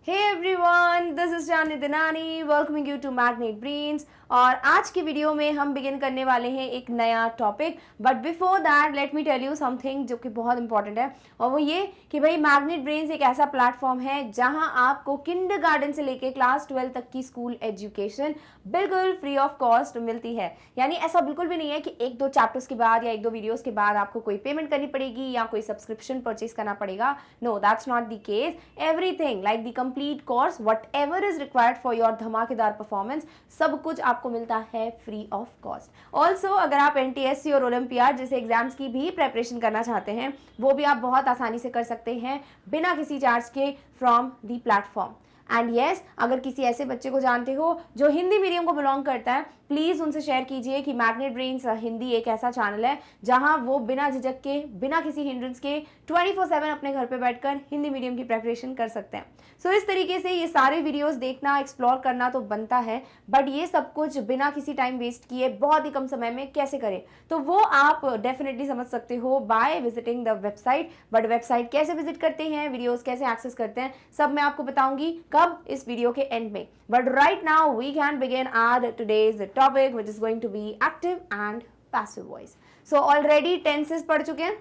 Hey everyone, this is Jani Dinani welcoming you to Magnet Brains। और आज की video में हम बिगिन करने वाले हैं एक नया topic. But before that let me tell you something जो कि बहुत इंपॉर्टेंट है, और वो ये कि भाई मैग्नेट ब्रेन्स एक ऐसा प्लेटफॉर्म है जहां आपको किंडरगार्टन से लेके क्लास 12 तक की स्कूल एजुकेशन बिल्कुल फ्री ऑफ कॉस्ट मिलती है। यानी ऐसा बिल्कुल भी नहीं है कि एक दो चैप्टर्स के बाद या एक दो वीडियोस के बाद आपको कोई पेमेंट करनी पड़ेगी या कोई सब्सक्रिप्शन परचेज करना पड़ेगा। No, that's not the case. Everything like the complete course whatever is required for your धमाकेदार परफॉर्मेंस, सब कुछ आपको मिलता है फ्री ऑफ कॉस्ट। ऑल्सो अगर आप एनटीएससी और ओलंपियाड जैसे एग्जाम्स की भी प्रेपरेशन करना चाहते हैं, वो भी आप बहुत आसानी से कर सकते हैं बिना किसी चार्ज के from the platform. And yes, अगर किसी ऐसे बच्चे को जानते हो जो हिंदी मीडियम को बिलोंग करता है, प्लीज़ उनसे शेयर कीजिए कि मैग्नेट ब्रेन्स हिंदी एक ऐसा चैनल है जहां वो बिना झिझक के, बिना किसी हिंड्रेंस के 24/7 अपने घर पे बैठकर हिंदी मीडियम की प्रेपरेशन कर सकते हैं। सो इस तरीके से ये सारे वीडियोस देखना, एक्सप्लोर करना तो बनता है, बट ये सब कुछ बिना किसी टाइम वेस्ट किए बहुत ही कम समय में कैसे करें, तो वो आप डेफिनेटली समझ सकते हो by visiting the website. But website कैसे विजिट करते हैं, वीडियोस कैसे एक्सेस करते हैं, सब मैं आपको बताऊंगी कब, इस वीडियो के एंड में। But right now we can begin our today's topic which is going to be active and passive voice. So already tenses पढ़ चुके हैं,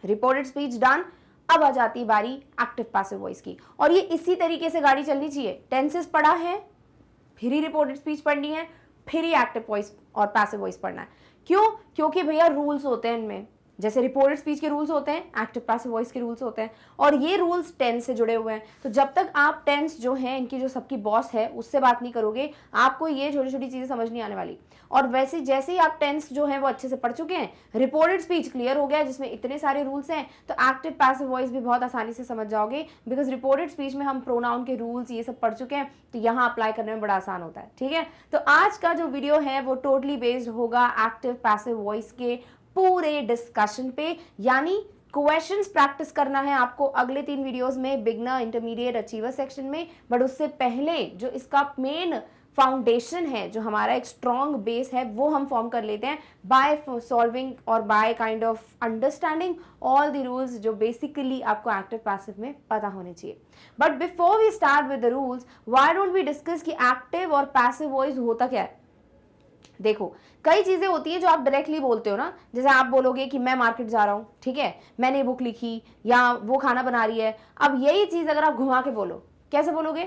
रिपोर्टेड स्पीच डन, अब आ जाती बारी एक्टिव पैसिव वॉइस की। और ये इसी तरीके से गाड़ी चलनी चाहिए। टेंसेस पढ़ा है, फिर ही रिपोर्टेड स्पीच पढ़नी है, फिर ही एक्टिव वॉइस और पैसिव वॉइस पढ़ना है। क्यों? क्योंकि भैया रूल्स होते हैं इनमें, जैसे रिपोर्टेड स्पीच के रूल्स होते हैं, एक्टिव पैसिव वॉइस के रूल्स होते हैं, और ये रूल्स टेंस से जुड़े हुए हैं। तो जब तक आप टेंस जो है, इनकी जो सबकी बॉस है, उससे बात नहीं करोगे, आपको ये छोटी छोटी चीजें समझ नहीं आने वाली। और वैसे जैसे ही आप टेंस जो है वो अच्छे से पढ़ चुके हैं, रिपोर्टेड स्पीच क्लियर हो गया जिसमें इतने सारे रूल्स हैं, तो एक्टिव पैसिव वॉइस भी बहुत आसानी से समझ जाओगे। बिकॉज रिपोर्टेड स्पीच में हम प्रोनाउन के रूल्स ये सब पढ़ चुके हैं, तो यहाँ अप्लाई करने में बड़ा आसान होता है। ठीक है, तो आज का जो वीडियो है वो टोटली बेस्ड होगा एक्टिव पैसिव वॉइस के पूरे डिस्कशन पे। यानी क्वेश्चंस प्रैक्टिस करना है आपको अगले 3 वीडियोस में, बिगनर, इंटरमीडिएट, अचीवर सेक्शन में। बट उससे पहले जो इसका मेन फाउंडेशन है, जो हमारा एक स्ट्रॉन्ग बेस है, वो हम फॉर्म कर लेते हैं बाय सॉल्विंग और by kind of understanding all the rules जो बेसिकली आपको एक्टिव पैसिव में पता होने चाहिए। But before we start with the rules, why don't we discuss कि एक्टिव और पैसिव वॉइस होता क्या है। देखो, कई चीजें होती हैं जो आप डायरेक्टली बोलते हो ना, जैसे आप बोलोगे कि मैं मार्केट जा रहा हूं, ठीक है, मैंने बुक लिखी, या वो खाना बना रही है। अब यही चीज अगर आप घुमा के बोलो, कैसे बोलोगे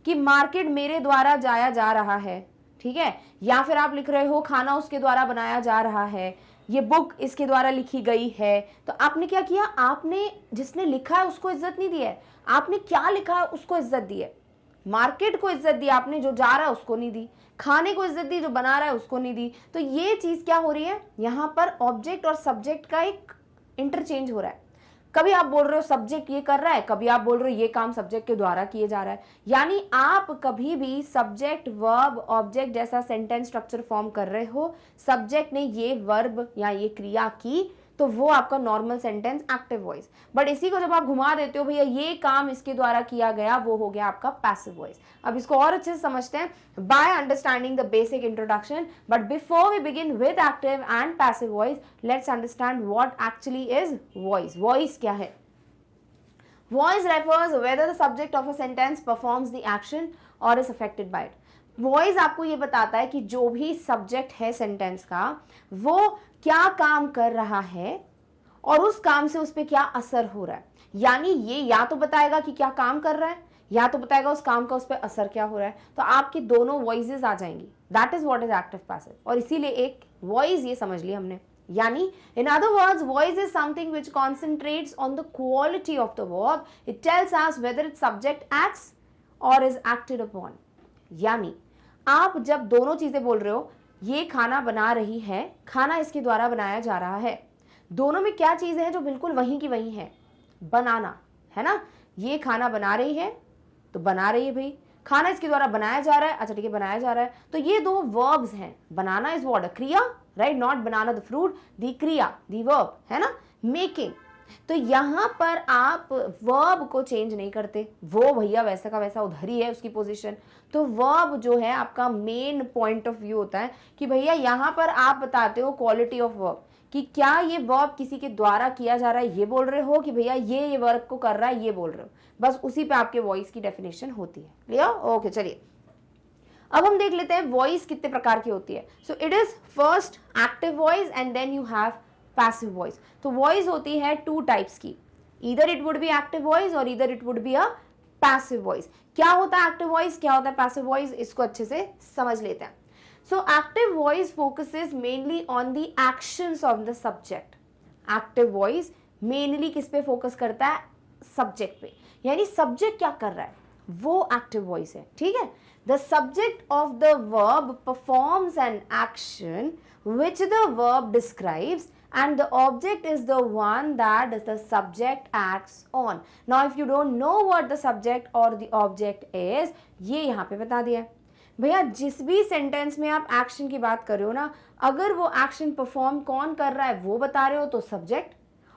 कि मार्केट मेरे द्वारा जाया जा रहा है, ठीक है, या फिर आप लिख रहे हो खाना उसके द्वारा बनाया जा रहा है, ये बुक इसके द्वारा लिखी गई है। तो आपने क्या किया, आपने जिसने लिखा है उसको इज्जत नहीं दी है, आपने क्या लिखा है उसको इज्जत दी है। मार्केट को इज्जत दी आपने, जो जा रहा है उसको नहीं दी। खाने को इज्जत दी, जो बना रहा है उसको नहीं दी। तो ये चीज क्या हो रही है, यहाँ पर ऑब्जेक्ट और सब्जेक्ट का एक इंटरचेंज हो रहा है। कभी आप बोल रहे हो सब्जेक्ट ये कर रहा है, कभी आप बोल रहे हो ये काम सब्जेक्ट के द्वारा किए जा रहा है। यानी आप कभी भी सब्जेक्ट वर्ब ऑब्जेक्ट जैसा सेंटेंस स्ट्रक्चर फॉर्म कर रहे हो, सब्जेक्ट ने ये वर्ब या ये क्रिया की, तो वो आपका normal sentence active voice. But इसी को जब आप घुमा देते हो, भैया ये काम इसके द्वारा किया गया, वो हो गया आपका पैसिव वॉइस। अब इसको और अच्छे से समझते हैं by understanding the basic introduction. But before we begin with active and passive voice, let's understand what actually is voice. Voice क्या है? Voice refers whether the subject of a sentence performs the action और is affected by it. Voice आपको ये बताता है कि जो भी सब्जेक्ट है सेंटेंस का, वो क्या काम कर रहा है और उस काम से उस पर क्या असर हो रहा है। यानी ये या तो बताएगा कि क्या काम कर रहा है, या तो बताएगा उस काम का उस पर असर क्या हो रहा है। तो आपकी दोनों वॉइसेस आ जाएंगी। That is what is active passive. और इसीलिए एक वॉइस ये समझ लिया हमने। यानी in other words, voice is something which concentrates on the quality of the verb. It tells us whether it subject acts और इज एक्टेड अपॉन। यानी आप जब दोनों चीजें बोल रहे हो, ये खाना बना रही है, खाना इसके द्वारा बनाया जा रहा है, दोनों में क्या चीज है जो बिल्कुल वहीं की वहीं है? बनाना, है ना। ये खाना बना रही है तो बना रही है भाई, खाना इसके द्वारा बनाया जा रहा है, अच्छा ठीक है, बनाया जा रहा है। तो ये दो वर्ब्स हैं। बनाना इज व्हाट, क्रिया, right, not banana the fruit, the क्रिया, द वर्ब, है ना, मेकिंग। तो यहां पर आप वर्ब को चेंज नहीं करते, वो भैया वैसा का वैसा उधर ही है उसकी पोजीशन। तो वर्ब जो है आपका मेन पॉइंट ऑफ व्यू होता है कि भैया यहां पर आप बताते हो क्वालिटी ऑफ वर्ब, कि क्या ये वर्ब किसी के द्वारा किया जा रहा है ये बोल रहे हो, कि भैया ये वर्ब को कर रहा है ये बोल रहे हो, बस उसी पे आपके वॉइस की डेफिनेशन होती है। क्लियर? ओके, चलिए अब हम देख लेते हैं वॉइस कितने प्रकार की होती है। So it is first active voice and then you have passive voice. तो वॉइस होती है टू टाइप्स की, either it would be active voice और either it would be a passive voice. क्या होता है एक्टिव वॉइस, क्या होता है पैसिव वॉइस, इसको अच्छे से समझ लेते हैं। So active voice focuses mainly on the actions of the subject. Active voice mainly किस पे फोकस करता है, सब्जेक्ट पे, यानी सब्जेक्ट क्या कर रहा है वो एक्टिव वॉइस है। ठीक है, the subject of the verb performs an action which the verb describes and the object is the one that the subject acts on. Now if you don't know what the subject or the object is, ये यहाँ पे बता दिया है भैया। जिस भी sentence में आप एक्शन की बात कर रहे हो ना, अगर वो एक्शन परफॉर्म कौन कर रहा है वो बता रहे हो तो सब्जेक्ट,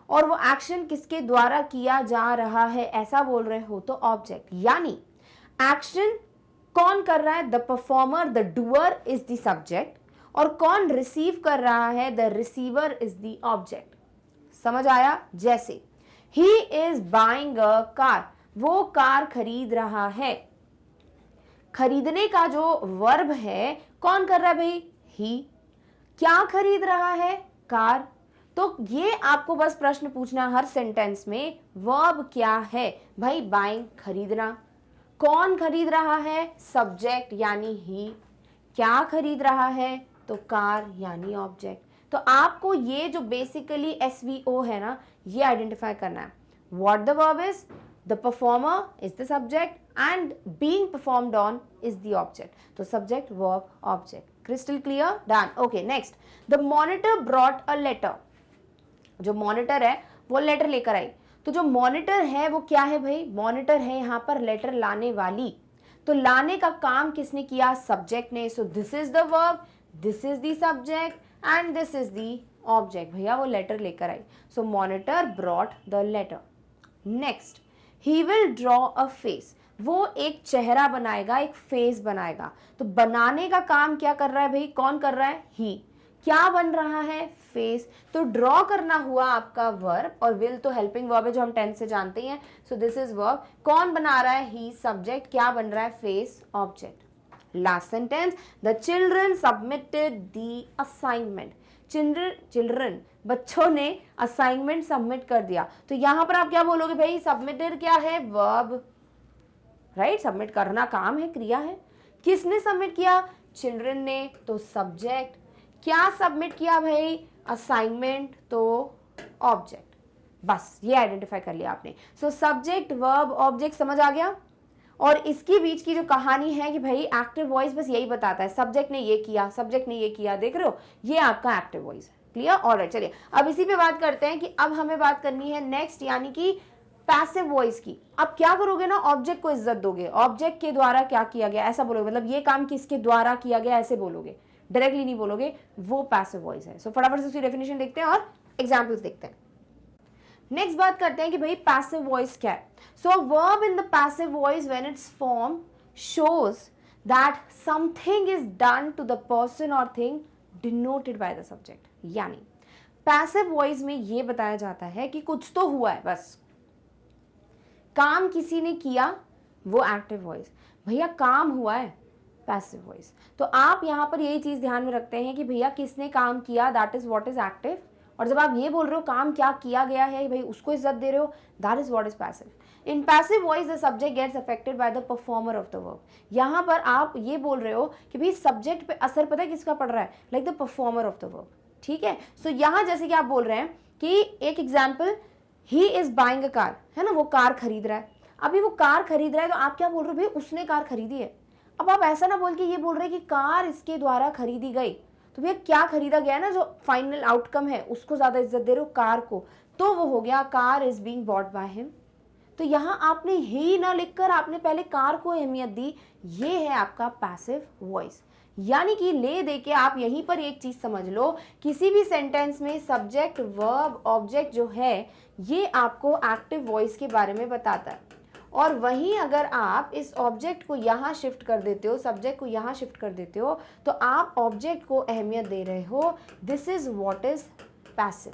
और वो एक्शन किसके द्वारा किया जा रहा है ऐसा बोल रहे हो तो ऑब्जेक्ट। यानी एक्शन कौन कर रहा है, the performer, the doer is the subject, और कौन रिसीव कर रहा है, the receiver is the object. समझ आया? जैसे he is buying a car, वो कार खरीद रहा है। खरीदने का जो वर्ब है कौन कर रहा है भाई, ही। क्या खरीद रहा है, कार। तो ये आपको बस प्रश्न पूछना हर सेंटेंस में, वर्ब क्या है भाई, बाइंग खरीदना। कौन खरीद रहा है, सब्जेक्ट यानी ही। क्या खरीद रहा है, तो कार यानी ऑब्जेक्ट। तो आपको ये जो बेसिकली SVO है ना, ये आइडेंटिफाई करना है। What the verb is, the performer is the subject and being performed on is the object. तो subject verb object. Crystal clear? Done. Okay, next, the monitor brought a letter. जो monitor है वो letter लेकर आई। तो जो monitor है वो क्या है भाई, मॉनिटर है यहाँ पर लेटर लाने वाली। तो लाने का काम किसने किया, सब्जेक्ट ने। So this is the verb, this is the subject and this is the object. भैया वो लेटर लेकर आई। So monitor brought the letter. Next, he will draw a face, वो एक चेहरा बनाएगा, एक फेस बनाएगा। तो बनाने का काम क्या कर रहा है भाई, कौन कर रहा है, ही। क्या बन रहा है, फेस। तो ड्रॉ करना हुआ आपका वर्ब, और विल तो हेल्पिंग वर्ब है जो हम टेंस से जानते हैं। सो दिस इज वर्ब। कौन बना रहा है, ही, सब्जेक्ट। क्या बन रहा है, face, object. Last sentence, the children submitted the assignment. Children बच्चों ने असाइनमेंट सबमिट कर दिया। तो यहां पर आप क्या बोलोगे भाई, सबमिटेड क्या है, वर्ब, राइट। सबमिट करना काम है, क्रिया है। किसने सबमिट किया, चिल्ड्रन ने, तो सब्जेक्ट। क्या सबमिट किया भाई, असाइनमेंट, तो ऑब्जेक्ट। बस ये आइडेंटिफाई कर लिया आपने। सो सब्जेक्ट वर्ब ऑब्जेक्ट समझ आ गया। और इसके बीच की जो कहानी है कि भाई एक्टिव वॉइस बस यही बताता है, सब्जेक्ट ने ये किया, सब्जेक्ट ने ये किया, देख रहे हो, ये आपका एक्टिव वॉइस है। क्लियर? ऑलराइट, चलिए अब इसी पे बात करते हैं कि अब हमें बात करनी है नेक्स्ट, यानी कि पैसिव वॉइस की। अब क्या करोगे ना, ऑब्जेक्ट को इज्जत दोगे, ऑब्जेक्ट के द्वारा क्या किया गया ऐसा बोलोगे, मतलब ये काम किसके द्वारा किया गया ऐसे बोलोगे, डायरेक्टली नहीं बोलोगे, वो पैसिव वॉइस है। सो फटाफट से उसकी डेफिनेशन देखते हैं और एग्जाम्पल्स देखते हैं। नेक्स्ट बात करते हैं कि भाई पैसिव वॉइस क्या है। So verb in the passive voice when it's form shows that something is done to the person और thing denoted by the subject. यानी पैसिव वॉइस में ये बताया जाता है कि कुछ तो हुआ है, बस काम किसी ने किया, वो एक्टिव वॉइस। भैया काम हुआ है, पैसिव वॉइस। तो आप यहाँ पर यही चीज ध्यान में रखते हैं कि भैया किसने काम किया, that is what is active. और जब आप ये बोल रहे हो काम क्या किया गया है भाई, उसको इज्जत दे रहे हो, that is what is passive. In passive voice the subject gets affected by the performer of the verb. यहाँ पर आप ये बोल रहे हो कि भाई सब्जेक्ट पे असर पता है किसका पड़ रहा है, like the performer of the verb. ठीक है, सो यहाँ जैसे कि आप बोल रहे हैं कि एक example, he is buying a car, है ना, वो कार खरीद रहा है। अभी वो कार खरीद रहा है तो आप क्या बोल रहे हो, भाई उसने कार खरीदी है। अब आप ऐसा ना बोल के ये बोल रहे हैं कि कार इसके द्वारा खरीदी गई। तो भैया क्या खरीदा गया ना, जो फाइनल आउटकम है उसको ज्यादा इज्जत दे रहे हो, कार को। तो वो हो गया car is being bought by him. तो यहाँ आपने ही ना लिखकर आपने पहले कार को अहमियत दी, ये है आपका पैसिव वॉइस। यानी कि ले दे के आप यहीं पर एक चीज समझ लो, किसी भी सेंटेंस में सब्जेक्ट वर्ब ऑब्जेक्ट जो है ये आपको एक्टिव वॉइस के बारे में बताता है। और वहीं अगर आप इस ऑब्जेक्ट को यहाँ शिफ्ट कर देते हो, सब्जेक्ट को यहाँ शिफ्ट कर देते हो, तो आप ऑब्जेक्ट को अहमियत दे रहे हो। This is what is passive.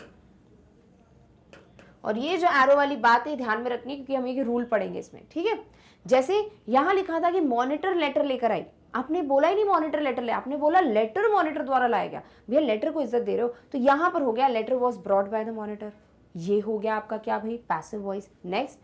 और ये जो एरो वाली बात है ध्यान में रखनी है, क्योंकि हम ये रूल पढ़ेंगे इसमें, ठीक है। जैसे यहां लिखा था कि मॉनिटर लेटर लेकर आई, आपने बोला ही नहीं मॉनिटर लेटर ले, आपने बोला लेटर मॉनिटर द्वारा लाया गया। भैया लेटर को इज्जत दे रहे हो, तो यहां पर हो गया letter was brought by the monitor, ये हो गया आपका क्या भाई, पैसिव वॉइस। नेक्स्ट,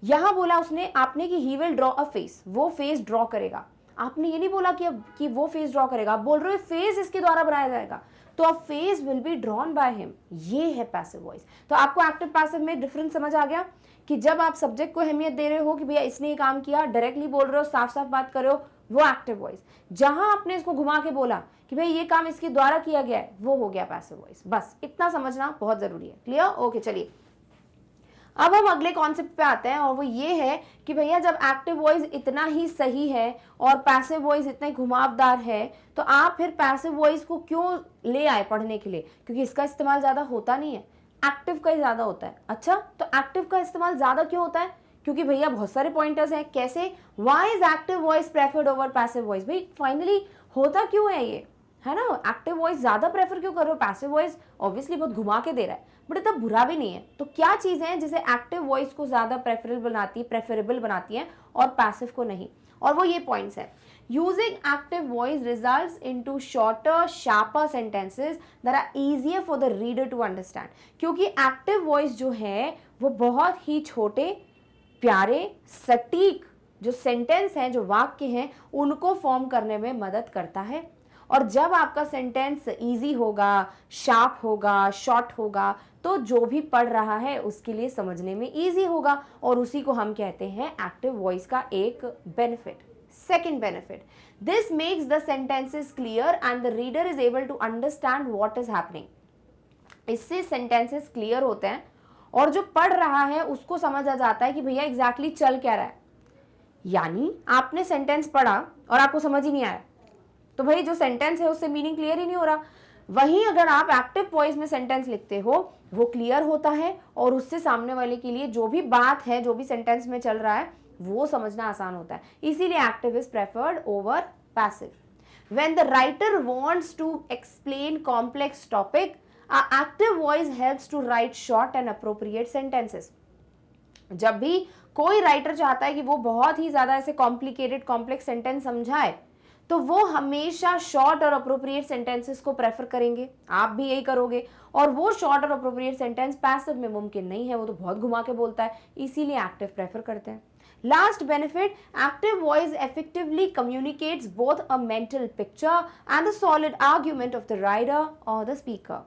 यहां बोला उसने आपने कि ही विल ड्रॉ अ फेस, वो फेस ड्रॉ करेगा। आपने ये नहीं बोला कि वो फेस ड्रॉ करेगा, आप बोल रहे हो फेस इसके द्वारा बनाया जाएगा, तो अ face will be drawn by him, ये है पैसिव वॉइस। तो आपको एक्टिव पैसिव में डिफरेंस समझ आ गया कि जब आप सब्जेक्ट को अहमियत दे रहे हो कि भैया इसने ये काम किया, डायरेक्टली बोल रहे हो, साफ साफ बात कर रहे हो, वो एक्टिव वॉइस। जहां आपने इसको घुमा के बोला कि भाई ये काम इसके द्वारा किया गया है, वो हो गया पैसिव वॉइस। बस इतना समझना बहुत जरूरी है। क्लियर? ओके, चलिए अब हम अगले कॉन्सेप्ट पे आते हैं, और वो ये है कि भैया जब एक्टिव वॉइस इतना ही सही है और पैसिव वॉइस इतने घुमावदार है, तो आप फिर पैसिव वॉइस को क्यों ले आए पढ़ने के लिए? क्योंकि इसका इस्तेमाल ज्यादा होता नहीं है, एक्टिव का ही ज्यादा होता है। अच्छा, तो एक्टिव का इस्तेमाल ज्यादा क्यों होता है? क्योंकि भैया बहुत सारे पॉइंटर्स हैं। कैसे? Why is active voice preferred over passive voice? भाई फाइनली होता क्यों है ये, है ना? एक्टिव वॉइस ज्यादा प्रेफर क्यों कर रहे हो? पैसिव वॉइस ऑब्वियसली बहुत घुमा के दे रहा है, बट इतना बुरा भी नहीं है। तो क्या चीजें हैं जिसे एक्टिव वॉइस को ज्यादा प्रेफरेबल बनाती है और पैसिव को नहीं? और वो ये पॉइंट्स है। Using active voice results into shorter sharper sentences that are easier for the reader to understand. क्योंकि एक्टिव वॉइस जो है वो बहुत ही छोटे प्यारे सटीक जो सेंटेंस हैं, जो वाक्य हैं, उनको फॉर्म करने में मदद करता है। और जब आपका सेंटेंस इजी होगा, शार्प होगा, शॉर्ट होगा, तो जो भी पढ़ रहा है उसके लिए समझने में इजी होगा, और उसी को हम कहते हैं एक्टिव वॉइस का एक benefit. Second benefit, this makes the sentences clear and the reader is able to understand what is happening. इससे सेंटेंसेस क्लियर होते हैं और जो पढ़ रहा है उसको समझ आ जाता है कि भैया एग्जैक्टली चल क्या रहा है। यानी आपने सेंटेंस पढ़ा और आपको समझ ही नहीं आया, तो भाई जो सेंटेंस है उससे मीनिंग क्लियर ही नहीं हो रहा। वहीं अगर आप एक्टिव वॉइस में सेंटेंस लिखते हो, वो क्लियर होता है और उससे सामने वाले के लिए जो भी बात है, जो भी सेंटेंस में चल रहा है, वो समझना आसान होता है। इसीलिए active is preferred over passive. When the writer wants to explain complex topic, a active voice helps to write short and appropriate sentences. जब भी कोई राइटर चाहता है कि वो बहुत ही ज्यादा ऐसे कॉम्प्लिकेटेड कॉम्प्लेक्स सेंटेंस समझाए, तो वो हमेशा शॉर्ट और अप्रोप्रिएट सेंटेंसेस को प्रेफर करेंगे। आप भी यही करोगे। और वो शॉर्ट और अप्रोप्रिएट सेंटेंस पैसिव में मुमकिन नहीं है, वो तो बहुत घुमा के बोलता है, इसीलिए एक्टिव प्रेफर करते हैं। Last benefit, active voice effectively communicates both a mental picture and the solid argument of the writer or the speaker.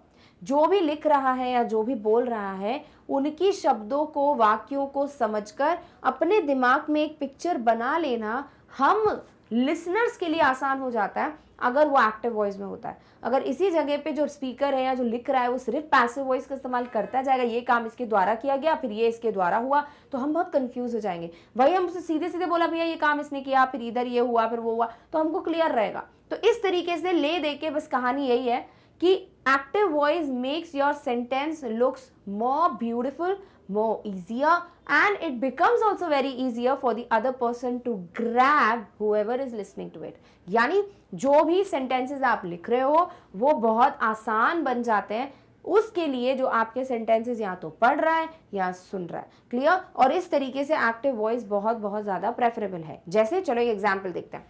जो भी लिख रहा है या जो भी बोल रहा है, उनकी शब्दों को, वाक्यों को समझकर अपने दिमाग में एक पिक्चर बना लेना हम लिसनर्स के लिए आसान हो जाता है अगर वो एक्टिव वॉइस में होता है। अगर इसी जगह पे जो स्पीकर है या जो लिख रहा है वो सिर्फ पैसिव वॉइस का इस्तेमाल करता जाएगा, ये काम इसके द्वारा किया गया, फिर ये इसके द्वारा हुआ, तो हम बहुत कंफ्यूज हो जाएंगे। वही हम उसे सीधे सीधे बोला भैया ये काम इसने किया, फिर इधर ये हुआ, फिर वो हुआ, तो हमको क्लियर रहेगा। तो इस तरीके से ले दे के बस कहानी यही है कि active voice makes your sentence looks more beautiful, more easier, and it becomes also very easier for the other person to grab whoever is listening to it. यानी जो भी sentences आप लिख रहे हो वो बहुत आसान बन जाते हैं उसके लिए जो आपके sentences या तो पढ़ रहा है या सुन रहा है। क्लियर? और इस तरीके से एक्टिव वॉइस बहुत बहुत ज्यादा प्रेफरेबल है। जैसे चलो एक एग्जाम्पल देखते हैं।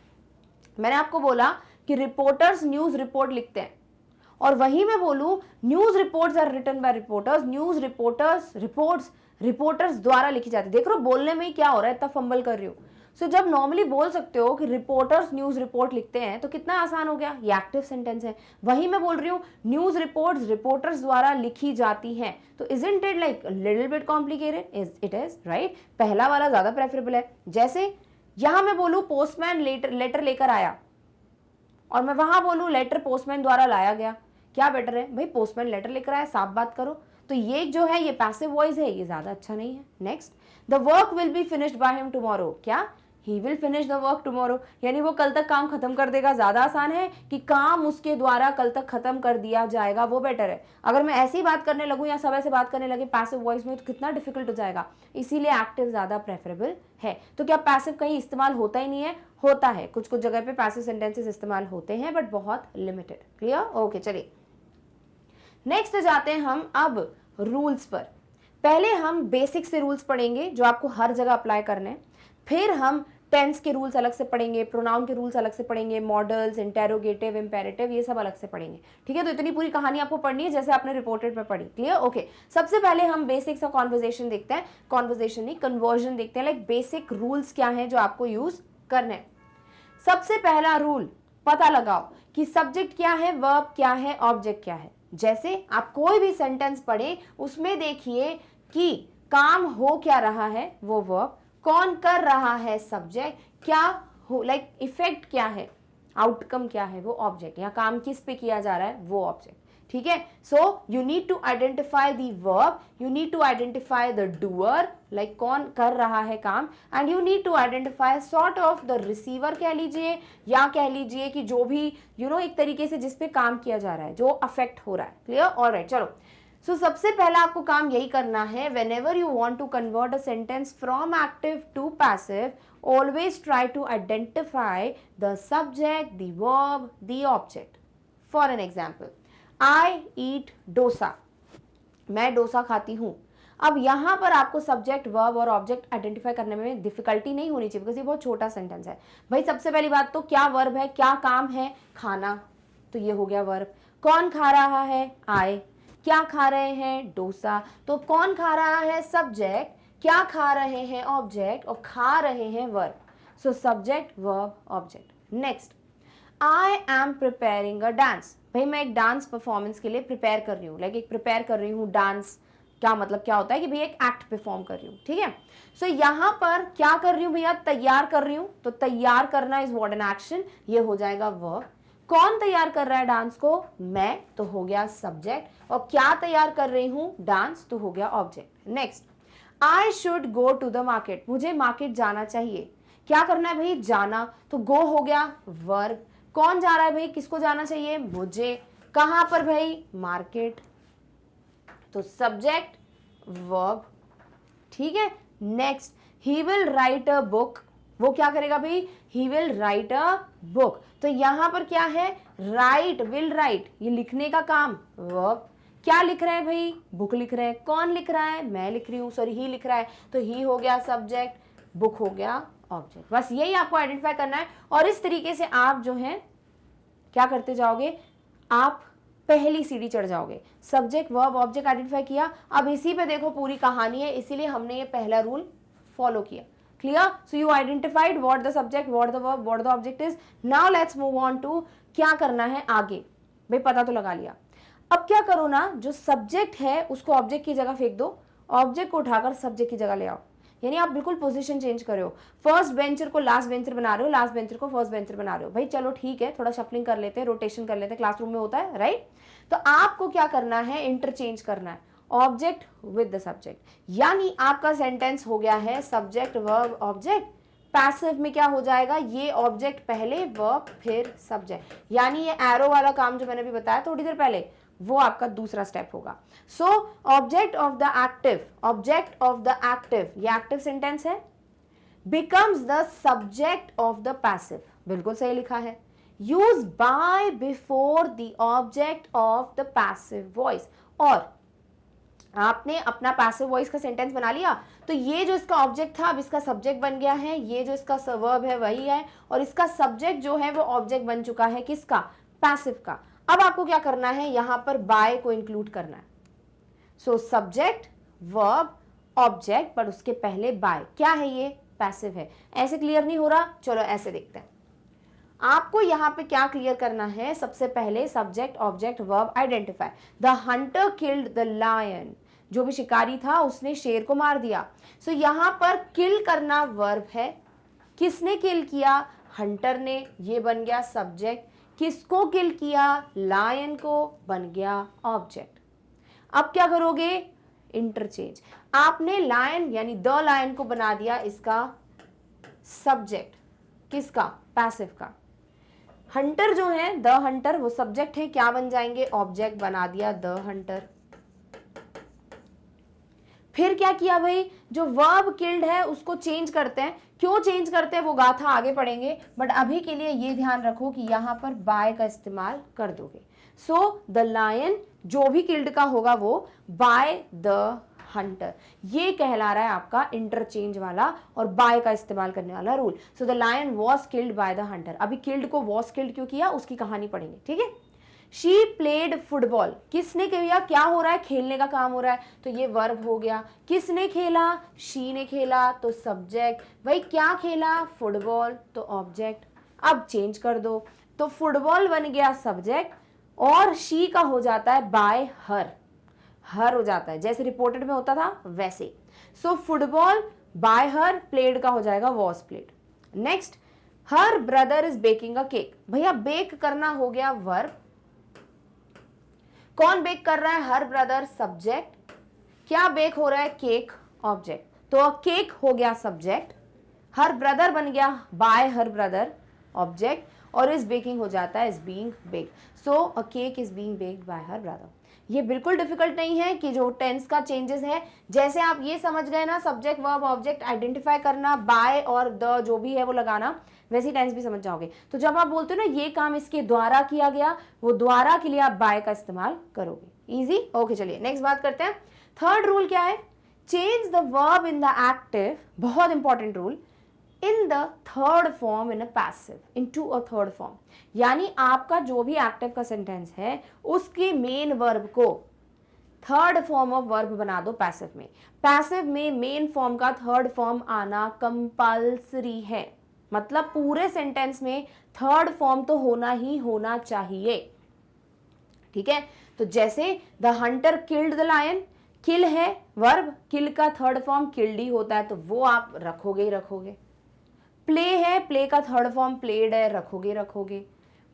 मैंने आपको बोला कि रिपोर्टर्स न्यूज रिपोर्ट लिखते हैं, और वही मैं बोलूं news reports are written by reporters, news reporters द्वारा लिखी जाती है। देख रहे हो बोलने में ही क्या हो रहा है, इतना फंबल कर रही हूँ। सो जब नॉर्मली बोल सकते हो कि रिपोर्टर्स न्यूज रिपोर्ट लिखते हैं, तो कितना आसान हो गया, ये एक्टिव सेंटेंस है। वही मैं बोल रही हूँ न्यूज रिपोर्ट्स रिपोर्टर्स द्वारा लिखी जाती हैं, तो isn't it like little bit complicated? It is, right? पहला वाला ज्यादा प्रेफरेबल है। जैसे यहां मैं बोलूं पोस्टमैन लेटर लेकर आया, और मैं वहां बोलूं लेटर पोस्टमैन द्वारा लाया गया, क्या बेटर है? भाई पोस्टमैन लेटर लेकर आया, साफ बात करो। तो ये जो है ये पैसिव वॉइस है, ये ज्यादा अच्छा नहीं है। Next, the work will be finished by him tomorrow, क्या? He will finish the work tomorrow, यानी वो कल तक काम खत्म कर देगा। ज्यादा आसान है कि काम उसके द्वारा कल तक खत्म कर दिया जाएगा, वो बेटर है। अगर मैं ऐसी बात करने लगूं या सब ऐसे बात करने लगे पैसिव वॉइस में, तो कितना डिफिकल्ट हो जाएगा। इसीलिए एक्टिव ज्यादा प्रेफरेबल है। तो क्या पैसिव कहीं इस्तेमाल होता ही नहीं है? होता है, कुछ कुछ जगह पे पैसिव सेंटेंसेस इस्तेमाल होते हैं, बट बहुत लिमिटेड। क्लियर? ओके, चलिए नेक्स्ट जाते हैं हम अब रूल्स पर। पहले हम बेसिक से रूल्स पढ़ेंगे जो आपको हर जगह अप्लाई करने हैं, फिर हम टेंस के रूल्स अलग से पढ़ेंगे, प्रोनाउन के रूल्स अलग से पढ़ेंगे, मॉडल्स, इंटेरोगेटिव, इंपेरेटिव, ये सब अलग से पढ़ेंगे। ठीक है, तो इतनी पूरी कहानी आपको पढ़नी है जैसे आपने रिपोर्टेड में पढ़ी। क्लियर? ओके। सबसे पहले हम बेसिक्स ऑफ कॉन्वर्जेशन देखते हैं, कॉन्वर्जेशन नहीं कन्वर्जन देखते हैं, लाइक बेसिक रूल्स क्या हैं जो आपको यूज करने हैं। सबसे पहला रूल पता लगाओ कि सब्जेक्ट क्या है, वर्ब क्या है, ऑब्जेक्ट क्या है। जैसे आप कोई भी सेंटेंस पढ़े उसमें देखिए कि काम हो क्या रहा है वो वर्ब, कौन कर रहा है सब्जेक्ट, क्या हो लाइक इफेक्ट क्या है, आउटकम क्या है वो ऑब्जेक्ट, या काम किस पे किया जा रहा है वो ऑब्जेक्ट। ठीक है, so you need to identify the verb, you need to identify the doer, like कौन कर रहा है काम, and you need to identify sort of the receiver कह लीजिए, या कह लीजिए कि जो भी एक तरीके से जिसपे काम किया जा रहा है, जो अफेक्ट हो रहा है। क्लियर? ऑलराइट, चलो। सो सबसे पहला आपको काम यही करना है, whenever you want to convert a sentence from active to passive, always try to identify the subject, the verb, the object. For an example, I eat dosa. मैं डोसा खाती हूँ। अब यहाँ पर आपको सब्जेक्ट, वर्ब और ऑब्जेक्ट आइडेंटिफाई करने में डिफिकल्टी नहीं होनी चाहिए, बिकॉज ये बहुत छोटा सेंटेंस है। भाई सबसे पहली बात तो क्या वर्ब है, क्या काम है, खाना, तो ये हो गया वर्ब। कौन खा रहा है, I। क्या खा रहे हैं, डोसा, तो कौन खा रहा है सब्जेक्ट, क्या खा रहे हैं ऑब्जेक्ट, और खा रहे हैं verb. So subject, verb, object. Next, I am preparing a dance. भाई मैं एक डांस परफॉर्मेंस के लिए प्रिपेयर कर रही हूँ, लाइक एक प्रिपेयर कर रही हूँ डांस, क्या मतलब क्या होता है कि भाई एक एक्ट परफॉर्म कर रही हूँ। ठीक है, सो यहाँ पर क्या कर रही हूँ भैया, तैयार कर रही हूँ, तो तैयार करना इज व्हाट एन एक्शन, ये हो जाएगा वर्ब। कौन तैयार कर रहा है डांस को, मैं, तो हो गया सब्जेक्ट, और क्या तैयार कर रही हूं, डांस, तो हो गया object. Next, I should go to the market. मुझे मार्केट जाना चाहिए, क्या करना है भाई, जाना, तो गो हो गया वर्ब। कौन जा रहा है भाई, किसको जाना चाहिए, मुझे, कहां पर भाई, मार्केट, तो सब्जेक्ट, वर्ब। ठीक है, next, he will write a book. वो क्या करेगा भाई, he will write a book, तो यहां पर क्या है, राइट, विल राइट, ये लिखने का काम, वर्ब। क्या लिख रहे हैं भाई, बुक लिख रहे हैं। कौन लिख रहा है, मैं लिख रही हूँ, सॉरी ही लिख रहा है, तो ही हो गया सब्जेक्ट, बुक हो गया ऑब्जेक्ट। बस यही आपको आइडेंटिफाई करना है, और इस तरीके से आप जो है क्या करते जाओगे, आप पहली सीढ़ी चढ़ जाओगे। सब्जेक्ट, वर्ब, ऑब्जेक्ट आइडेंटिफाई किया, अब इसी पे देखो पूरी कहानी है, इसीलिए हमने ये पहला रूल फॉलो किया। Clear? So you identified what the subject, what the verb, what the object is. Now let's move on to क्या करना है आगे। भाई पता तो लगा लिया, अब क्या करो ना, जो सब्जेक्ट है उसको ऑब्जेक्ट की जगह फेंक दो, ऑब्जेक्ट को उठाकर सब्जेक्ट की जगह ले आओ। यानी आप बिल्कुल पोजीशन चेंज कर रहे हो, फर्स्ट बेंचर को लास्ट बेंचर बना रहे हो, लास्ट बेंचर को फर्स्ट बेंचर बना रहे हो। भाई चलो ठीक है, थोड़ा शफलिंग कर लेते हैं, रोटेशन कर लेते हैं, क्लासरूम में होता है, राइट। तो आपको क्या करना है, इंटरचेंज करना है ऑब्जेक्ट विद द सब्जेक्ट, यानी आपका सेंटेंस हो गया है सब्जेक्ट, वर्ब, ऑब्जेक्ट। पैसिव में क्या हो जाएगा, ये ऑब्जेक्ट पहले, वर्ब फिर सब्जेक्ट, यानी ये एरो वाला काम जो मैंने भी बताया थोड़ी देर पहले, वो आपका दूसरा स्टेप होगा। So object of the active, object of the active, ये एक्टिव सेंटेंस है, becomes the subject of the passive, बिल्कुल सही लिखा है। Use by before the object of the passive voice, और आपने अपना पैसिव वॉइस का सेंटेंस बना लिया, तो ये जो इसका ऑब्जेक्ट था अब इसका सब्जेक्ट बन गया है, ये जो इसका वर्ब है वही है, और इसका सब्जेक्ट जो है वो ऑब्जेक्ट बन चुका है, किसका, पैसिव का। अब आपको क्या करना है, यहां पर बाय को इंक्लूड करना है। सो सब्जेक्ट, वर्ब, ऑब्जेक्ट, पर उसके पहले बाय, क्या है ये, पैसिव है। ऐसे क्लियर नहीं हो रहा, चलो ऐसे देखते हैं। आपको यहां पे क्या क्लियर करना है, सबसे पहले subject, object, verb identify. The hunter killed the lion, जो भी शिकारी था उसने शेर को मार दिया। सो यहां पर किल करना वर्ब है, किसने किल किया, हंटर ने, ये बन गया सब्जेक्ट। किसको किल किया, लायन को, बन गया ऑब्जेक्ट। अब क्या करोगे, इंटरचेंज। आपने लायन यानी द लायन को बना दिया इसका सब्जेक्ट, किसका, पैसिव का। हंटर जो है, द हंटर, वो सब्जेक्ट है, क्या बन जाएंगे, ऑब्जेक्ट, बना दिया द हंटर। फिर क्या किया भाई, जो वर्ब किल्ड है उसको चेंज करते हैं। क्यों चेंज करते हैं वो गाथा आगे पढ़ेंगे, बट अभी के लिए ये ध्यान रखो कि यहां पर बाय का इस्तेमाल कर दोगे। सो द लायन जो भी किल्ड का होगा वो बाय द हंटर, ये कहला रहा है आपका इंटरचेंज वाला और बाय का इस्तेमाल करने वाला rule. So the lion was killed by the hunter. अभी किल्ड को वॉज किल्ड क्यों किया उसकी कहानी पढ़ेंगे, ठीक है। शी प्लेड फुटबॉल, किसने किया, क्या हो रहा है, खेलने का काम हो रहा है, तो ये वर्ब हो गया। किसने खेला, शी ने खेला, तो सब्जेक्ट। भाई क्या खेला, फुटबॉल, तो ऑब्जेक्ट। अब चेंज कर दो, तो फुटबॉल बन गया सब्जेक्ट और शी का हो जाता है बाय हर, हर हो जाता है जैसे रिपोर्टेड में होता था वैसे। सो फुटबॉल बाय हर, प्लेड का हो जाएगा was played. Next, her brother is baking a cake. भैया बेक करना हो गया वर्ब, कौन बेक कर रहा है, हर ब्रदर सब्जेक्ट, क्या बेक हो रहा है, केक ऑब्जेक्ट, तो केक हो गया सब्जेक्ट, हर ब्रदर बन गया बाय हर ब्रदर ऑब्जेक्ट, और इज बेकिंग हो जाता है is being baked. So a cake is being baked bye her brother. ये बिल्कुल डिफिकल्ट नहीं है कि जो टेंस का चेंजेस है, जैसे आप ये समझ गए ना, सब्जेक्ट वर्ब ऑब्जेक्ट आइडेंटिफाई करना, बाय और द जो भी है वो लगाना, वैसी टेंस भी समझ जाओगे। तो जब आप बोलते हो ना ये काम इसके द्वारा किया गया, वो द्वारा के लिए आप बाय का इस्तेमाल करोगे। Easy, okay. चलिए नेक्स्ट बात करते हैं। थर्ड रूल क्या है, change the verb in the active, बहुत important rule, in the third form in a passive, into a third form. यानी आपका जो भी एक्टिव का सेंटेंस है उसके मेन वर्ब को थर्ड फॉर्म ऑफ वर्ब बना दो पैसिव में। पैसिव में मेन फॉर्म का थर्ड फॉर्म आना कंपल्सरी है, मतलब पूरे सेंटेंस में थर्ड फॉर्म तो होना ही होना चाहिए, ठीक है। तो जैसे the hunter killed the lion, kill है वर्ब, किल का थर्ड फॉर्म किल्ड ही होता है, तो वो आप रखोगे ही रखोगे। प्ले है, प्ले का थर्ड फॉर्म प्लेड है, रखोगे रखोगे।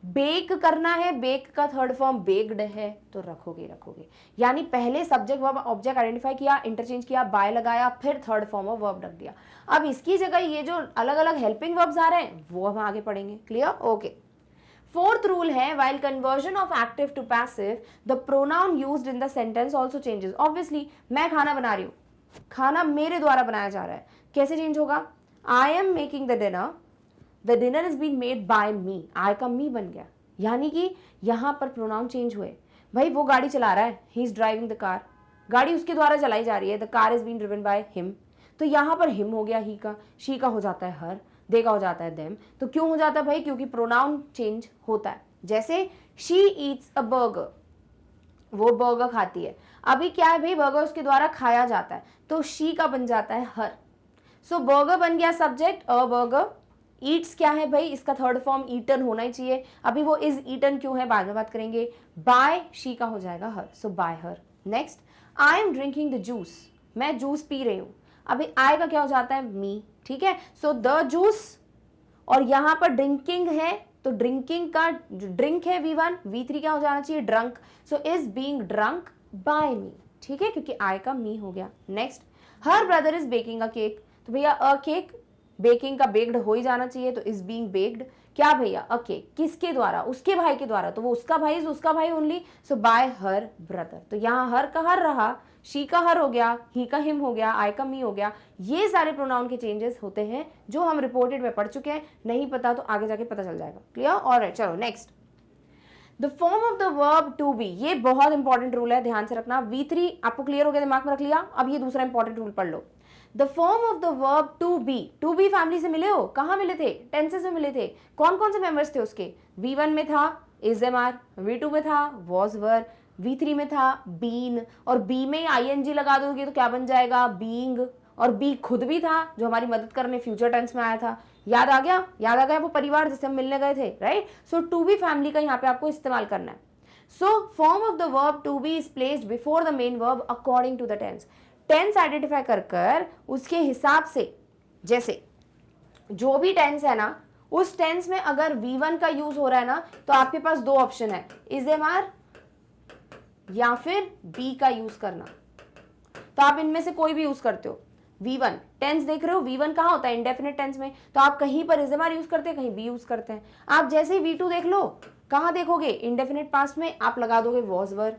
बेक करना है, बेक का थर्ड फॉर्म बेक्ड है, तो रखोगे रखोगे। यानी पहले सब्जेक्ट वर्ब ऑब्जेक्ट आइडेंटिफाई किया, इंटरचेंज किया, बाय लगाया, फिर थर्ड फॉर्म ऑफ वर्ब रख दिया। अब इसकी जगह ये जो अलग अलग हेल्पिंग वर्ब्स आ रहे हैं वो हम आगे पढ़ेंगे, क्लियर, ओके। फोर्थ रूल है, while conversion of active to passive the pronoun used in the sentence also changes. Obviously मैं खाना बना रही हूँ, खाना मेरे द्वारा बनाया जा रहा है, कैसे चेंज होगा, I am making the dinner, the dinner is been made by me, I का मी बन गया, यानी कि यहां पर प्रोनाउन चेंज हुए। भाई वो गाड़ी चला रहा है, he is driving the car, गाड़ी उसके द्वारा चलाई जा रही है, the car is been driven by him, तो यहां पर हिम हो गया ही का, शी का हो जाता है हर, दे का हो जाता है देम। तो क्यों हो जाता है भाई, क्योंकि प्रोनाउन चेंज होता है। जैसे शी ईट्स अ बर्गर, वो बर्गर खाती है, अभी क्या है भाई, बर्गर उसके द्वारा खाया जाता है, तो शी का बन जाता है हर। सो बर्गर बन गया सब्जेक्ट, अ बर्गर। ईट्स क्या है भाई, इसका थर्ड फॉर्म ईटन होना ही चाहिए, अभी वो इज ईटन क्यों है बाद में बात करेंगे। बाय शी का हो जाएगा her, so by her. Next, I am drinking the juice, मैं जूस पी रही हूं, अभी आई का क्या हो जाता है मी, ठीक है। सो द जूस, और यहां पर ड्रिंकिंग है तो ड्रिंकिंग का ड्रिंक है V1, V3 क्या हो जाना चाहिए drunk, so is being drunk by me, ठीक है, क्योंकि आई का मी हो गया। Next, her brother is baking a cake, तो भैया अ केक, बेकिंग का बेक्ड हो ही जाना चाहिए, तो इज बीइंग बेक्ड, क्या भैया अ केक, किसके द्वारा, उसके भाई के द्वारा, तो वो उसका भाई इज उसका भाई only, so by her brother. तो यहाँ हर का हर रहा, शी का हर हो गया, ही का हिम हो गया, आई का मी हो गया। ये सारे प्रोनाउन के चेंजेस होते हैं जो हम रिपोर्टेड में पढ़ चुके हैं, नहीं पता तो आगे जाके पता चल जाएगा, क्लियर, ऑलराइट। चलो next, the form of the verb to be, ये बहुत इंपॉर्टेंट रूल है, ध्यान से रखना। V3 आपको क्लियर हो गया, दिमाग में रख लिया, अब ये दूसरा इंपॉर्टेंट रूल पढ़ लो। The form of the verb to be family से मिले हो, कहाँ मिले थे, टेंसेस में मिले थे, कौन कौन से मेंबर्स थे उसके, V1 में था इज एम आर, V2 में था वॉज वर, V3 में था बीन, और बी में ING लगा दोगे तो क्या बन जाएगा बीइंग, और बी खुद भी था जो हमारी मदद करने फ्यूचर टेंस में आया था, याद आ गया, याद आ गया वो परिवार जिससे हम मिलने गए थे, right. So to be family का यहाँ पे आपको इस्तेमाल करना है। So form of the verb to be is placed before the main verb according to the tense, tense identify कर उसके हिसाब से, जैसे जो भी टेंस है ना उस टेंस में अगर V1 का यूज हो रहा है ना तो आपके पास दो ऑप्शन है, इज एम आर या फिर बी का यूज करना, तो आप इनमें से कोई भी यूज करते हो। V1 टेंस देख रहे हो, V1 कहाँ होता है इंडेफिनिट टेंस में, तो आप कहीं पर इज एम आर यूज करते हैं, कहीं बी यूज करते हैं। आप जैसे ही V2 देख लो, कहाँ देखोगे इंडेफिनिट पास्ट में, आप लगा दोगे वॉज वर।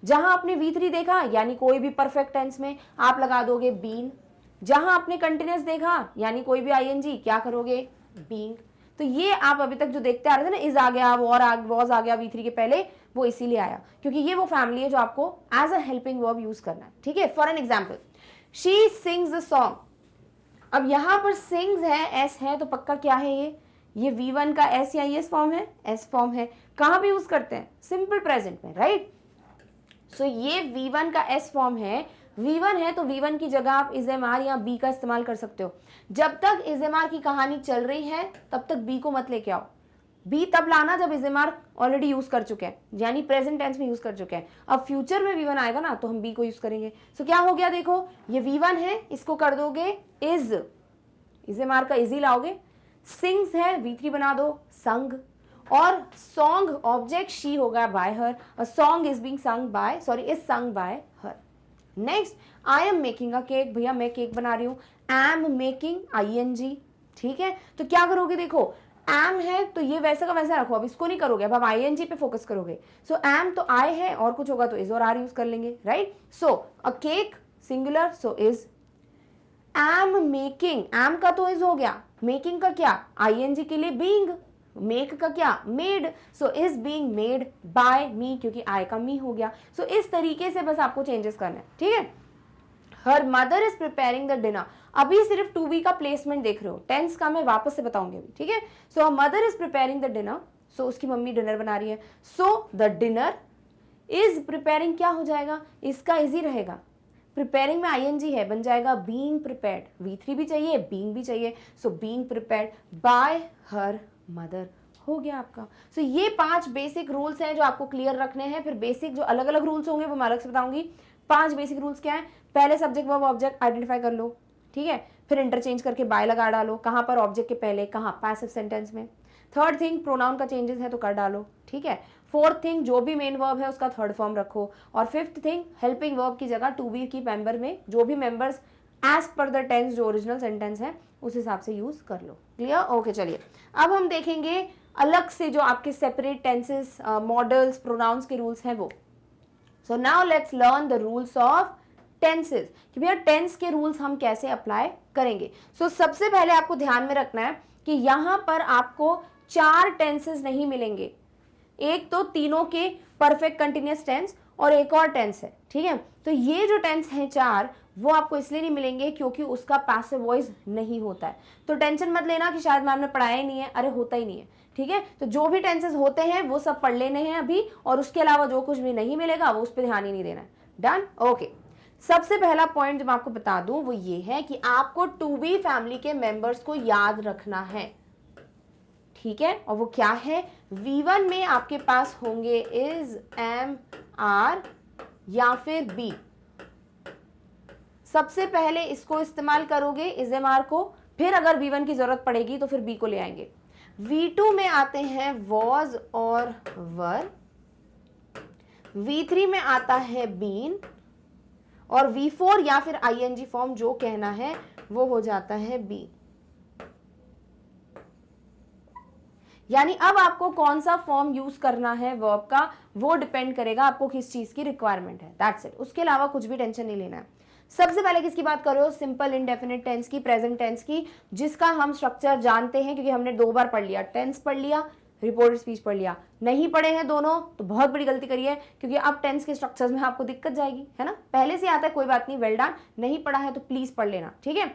जहां आपने V3 देखा यानी कोई भी परफेक्ट टेंस में आप लगा दोगे बीन, जहां आपने कंटिन्यूअस देखा यानी कोई भी ING क्या करोगे बीइंग। तो ये आप अभी तक जो देखते आ रहे थे ना, इज आ गया, वॉज आ गया V3 के पहले, वो इसीलिए आया क्योंकि ये वो फैमिली है जो आपको as a helping verb use करना है, ठीक है। For an example, she sings the song. अब यहां पर सिंग्स है, एस है, तो पक्का क्या है ये V1 का एस या एस फॉर्म है, एस फॉर्म है। कहां पे यूज करते हैं? सिंपल प्रेजेंट में, राइट। सो ये V1 का एस फॉर्म है, V1 है तो V1 की जगह आप इज एम आर या बी का इस्तेमाल कर सकते हो। जब तक इज एम आर की कहानी चल रही है तब तक बी को मत लेके आओ। बी तब लाना जब is am are already use कर चुके हैं, यानी प्रेजेंट टेंस में यूज कर चुके हैं। अब फ्यूचर में V1 आएगा ना तो हम बी को यूज करेंगे। सो क्या हो गया, देखो ये V1 है, इसको कर दोगे इज एम आर का इजी लाओगे। सिंग्स है, V3 बना दो संग, और सॉन्ग ऑब्जेक्ट शी होगा bye her, a song is being sung bye, sorry is sung by her. Next, I am making a cake, भैया मैं केक बना रही हूँ, एम मेकिंग ING, ठीक है। तो क्या करोगे, देखो एम है तो ये वैसा का वैसा रखो, अब इसको नहीं करोगे, अब हम ING पे फोकस करोगे। सो एम तो आई है, और कुछ होगा तो इज और आर यूज कर लेंगे, right. So a cake singular, so is. Am making, am का तो इज हो गया, मेकिंग का क्या, ING के लिए बीइंग, मेक का क्या, made, so is being made by me, क्योंकि आई का मी हो गया। सो इस तरीके से बस आपको चेंजेस करना है, ठीक है। Her mother is preparing the dinner, अभी सिर्फ टू बी का प्लेसमेंट देख रहे हो, टेंस का मैं वापस से बताऊंगी अभी, ठीक है। So mother is preparing the dinner, so उसकी मम्मी डिनर बना रही है, so the dinner is preparing क्या हो जाएगा, इसका इजी रहेगा, प्रिपेयरिंग में ING है, बन जाएगा बीइंग प्रिपेयर्ड, V3 भी चाहिए, बीइंग भी चाहिए, so being prepared by her mother हो गया आपका। सो ये 5 बेसिक रूल्स हैं जो आपको क्लियर रखने हैं। फिर बेसिक जो अलग अलग रूल्स होंगे वो मैं अलग से बताऊंगी। 5 बेसिक रूल्स क्या है, पहले सब्जेक्ट वर्ब ऑब्जेक्ट आइडेंटिफाई कर लो, ठीक है। फिर इंटरचेंज करके बाय लगा डालो, कहाँ पर ऑब्जेक्ट के पहले, कहाँ पैसिव सेंटेंस में। थर्ड थिंग, प्रोनाउन का चेंजेस है तो कर डालो, ठीक है। फोर्थ थिंग, जो भी मेन वर्ब है उसका थर्ड फॉर्म रखो। और फिफ्थ थिंग, हेल्पिंग वर्ब की जगह टू बी की मेंबर में जो भी members as per the tense जो ओरिजिनल सेंटेंस है उस हिसाब से यूज कर लो। क्लियर? ओके, चलिए अब हम देखेंगे अलग से जो आपके सेपरेट टेंसेस, मॉडल्स, प्रोनाउंस के रूल्स हैं वो। So now let's learn the rules of tenses, कि भैया टेंस के रूल्स हम कैसे अप्लाई करेंगे। सो सबसे पहले आपको ध्यान में रखना है कि यहां पर आपको 4 टेंसेस नहीं मिलेंगे, एक तो तीनों के परफेक्ट कंटिन्यूअस टेंस और एक और टेंस है, ठीक है। तो ये जो टेंस हैं 4 वो आपको इसलिए नहीं मिलेंगे क्योंकि उसका पैसिव वॉइस नहीं होता है। तो टेंशन मत लेना कि शायद मैम ने पढ़ाया ही नहीं है, अरे होता ही नहीं है, ठीक है। तो जो भी टेंसेस होते हैं वो सब पढ़ लेने हैं अभी, और उसके अलावा जो कुछ भी नहीं मिलेगा वो उस पर ध्यान ही नहीं देना है। डन? ओके। सबसे पहला पॉइंट जो मैं आपको बता दूं वो ये है कि आपको टू बी फैमिली के मेंबर्स को याद रखना है, ठीक है। और वो क्या है, V1 में आपके पास होंगे इज, एम, आर या फिर बी। सबसे पहले इसको इस्तेमाल करोगे इज एम आर को, फिर अगर V1 की जरूरत पड़ेगी तो फिर बी को ले आएंगे। V2 में आते हैं वॉज और वर, V3 में आता है बीन, और V4 या फिर ING फॉर्म जो कहना है वो हो जाता है बी। यानी अब आपको कौन सा फॉर्म यूज करना है वर्ब का वो डिपेंड करेगा आपको किस चीज की रिक्वायरमेंट है, दैट्स इट। उसके अलावा कुछ भी टेंशन नहीं लेना है। सबसे पहले किसकी बात कर रहे हो, सिंपल इंडेफिनिट टेंस की, प्रेजेंट टेंस की, जिसका हम स्ट्रक्चर जानते हैं क्योंकि हमने 2 बार पढ़ लिया, टेंस पढ़ लिया, रिपोर्टेड स्पीच पढ़ लिया। नहीं पढ़े हैं दोनों तो बहुत बड़ी गलती करी है, क्योंकि अब टेंस के स्ट्रक्चर्स में आपको दिक्कत जाएगी, है ना। पहले से आता है कोई बात नहीं, वेल डन। नहीं पढ़ा है तो प्लीज पढ़ लेना, ठीक है।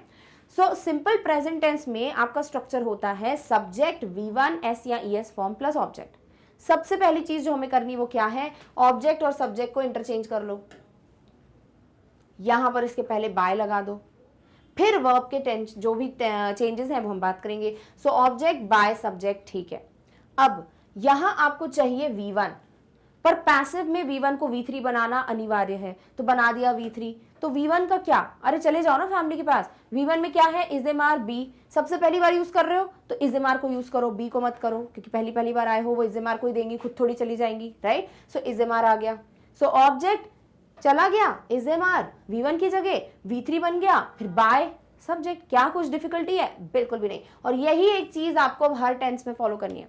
सो सिंपल प्रेजेंट टेंस में आपका स्ट्रक्चर होता है सब्जेक्ट V1 S या ES फॉर्म प्लस ऑब्जेक्ट। सबसे पहली चीज जो हमें करनी वो क्या है, ऑब्जेक्ट और सब्जेक्ट को इंटरचेंज कर लो, यहां पर इसके पहले बाय लगा दो, फिर वर्ब के टेंस जो भी चेंजेस हैं वो हम बात करेंगे। सो ऑब्जेक्ट बाय सब्जेक्ट, ठीक है। अब यहां आपको चाहिए V1, पर पैसिव में V1 को V3 बनाना अनिवार्य है, तो बना दिया V3। तो V1 का क्या, अरे चले जाओ ना फैमिली के पास। V1 में क्या है, इज एम आर बी, सबसे पहली बार यूज कर रहे हो तो इज एम आर को यूज करो, बी को मत करो, क्योंकि पहली बार आए हो वो इज एम आर को ही देंगी, खुद थोड़ी चली जाएंगी, right. So is am are आ गया, सो ऑब्जेक्ट चला गया, इज एम आर V1 की जगह V3 बन गया, फिर बाय सब्जेक्ट। क्या कुछ डिफिकल्टी है? बिल्कुल भी नहीं। और यही एक चीज आपको हर टेंस में फॉलो करनी है।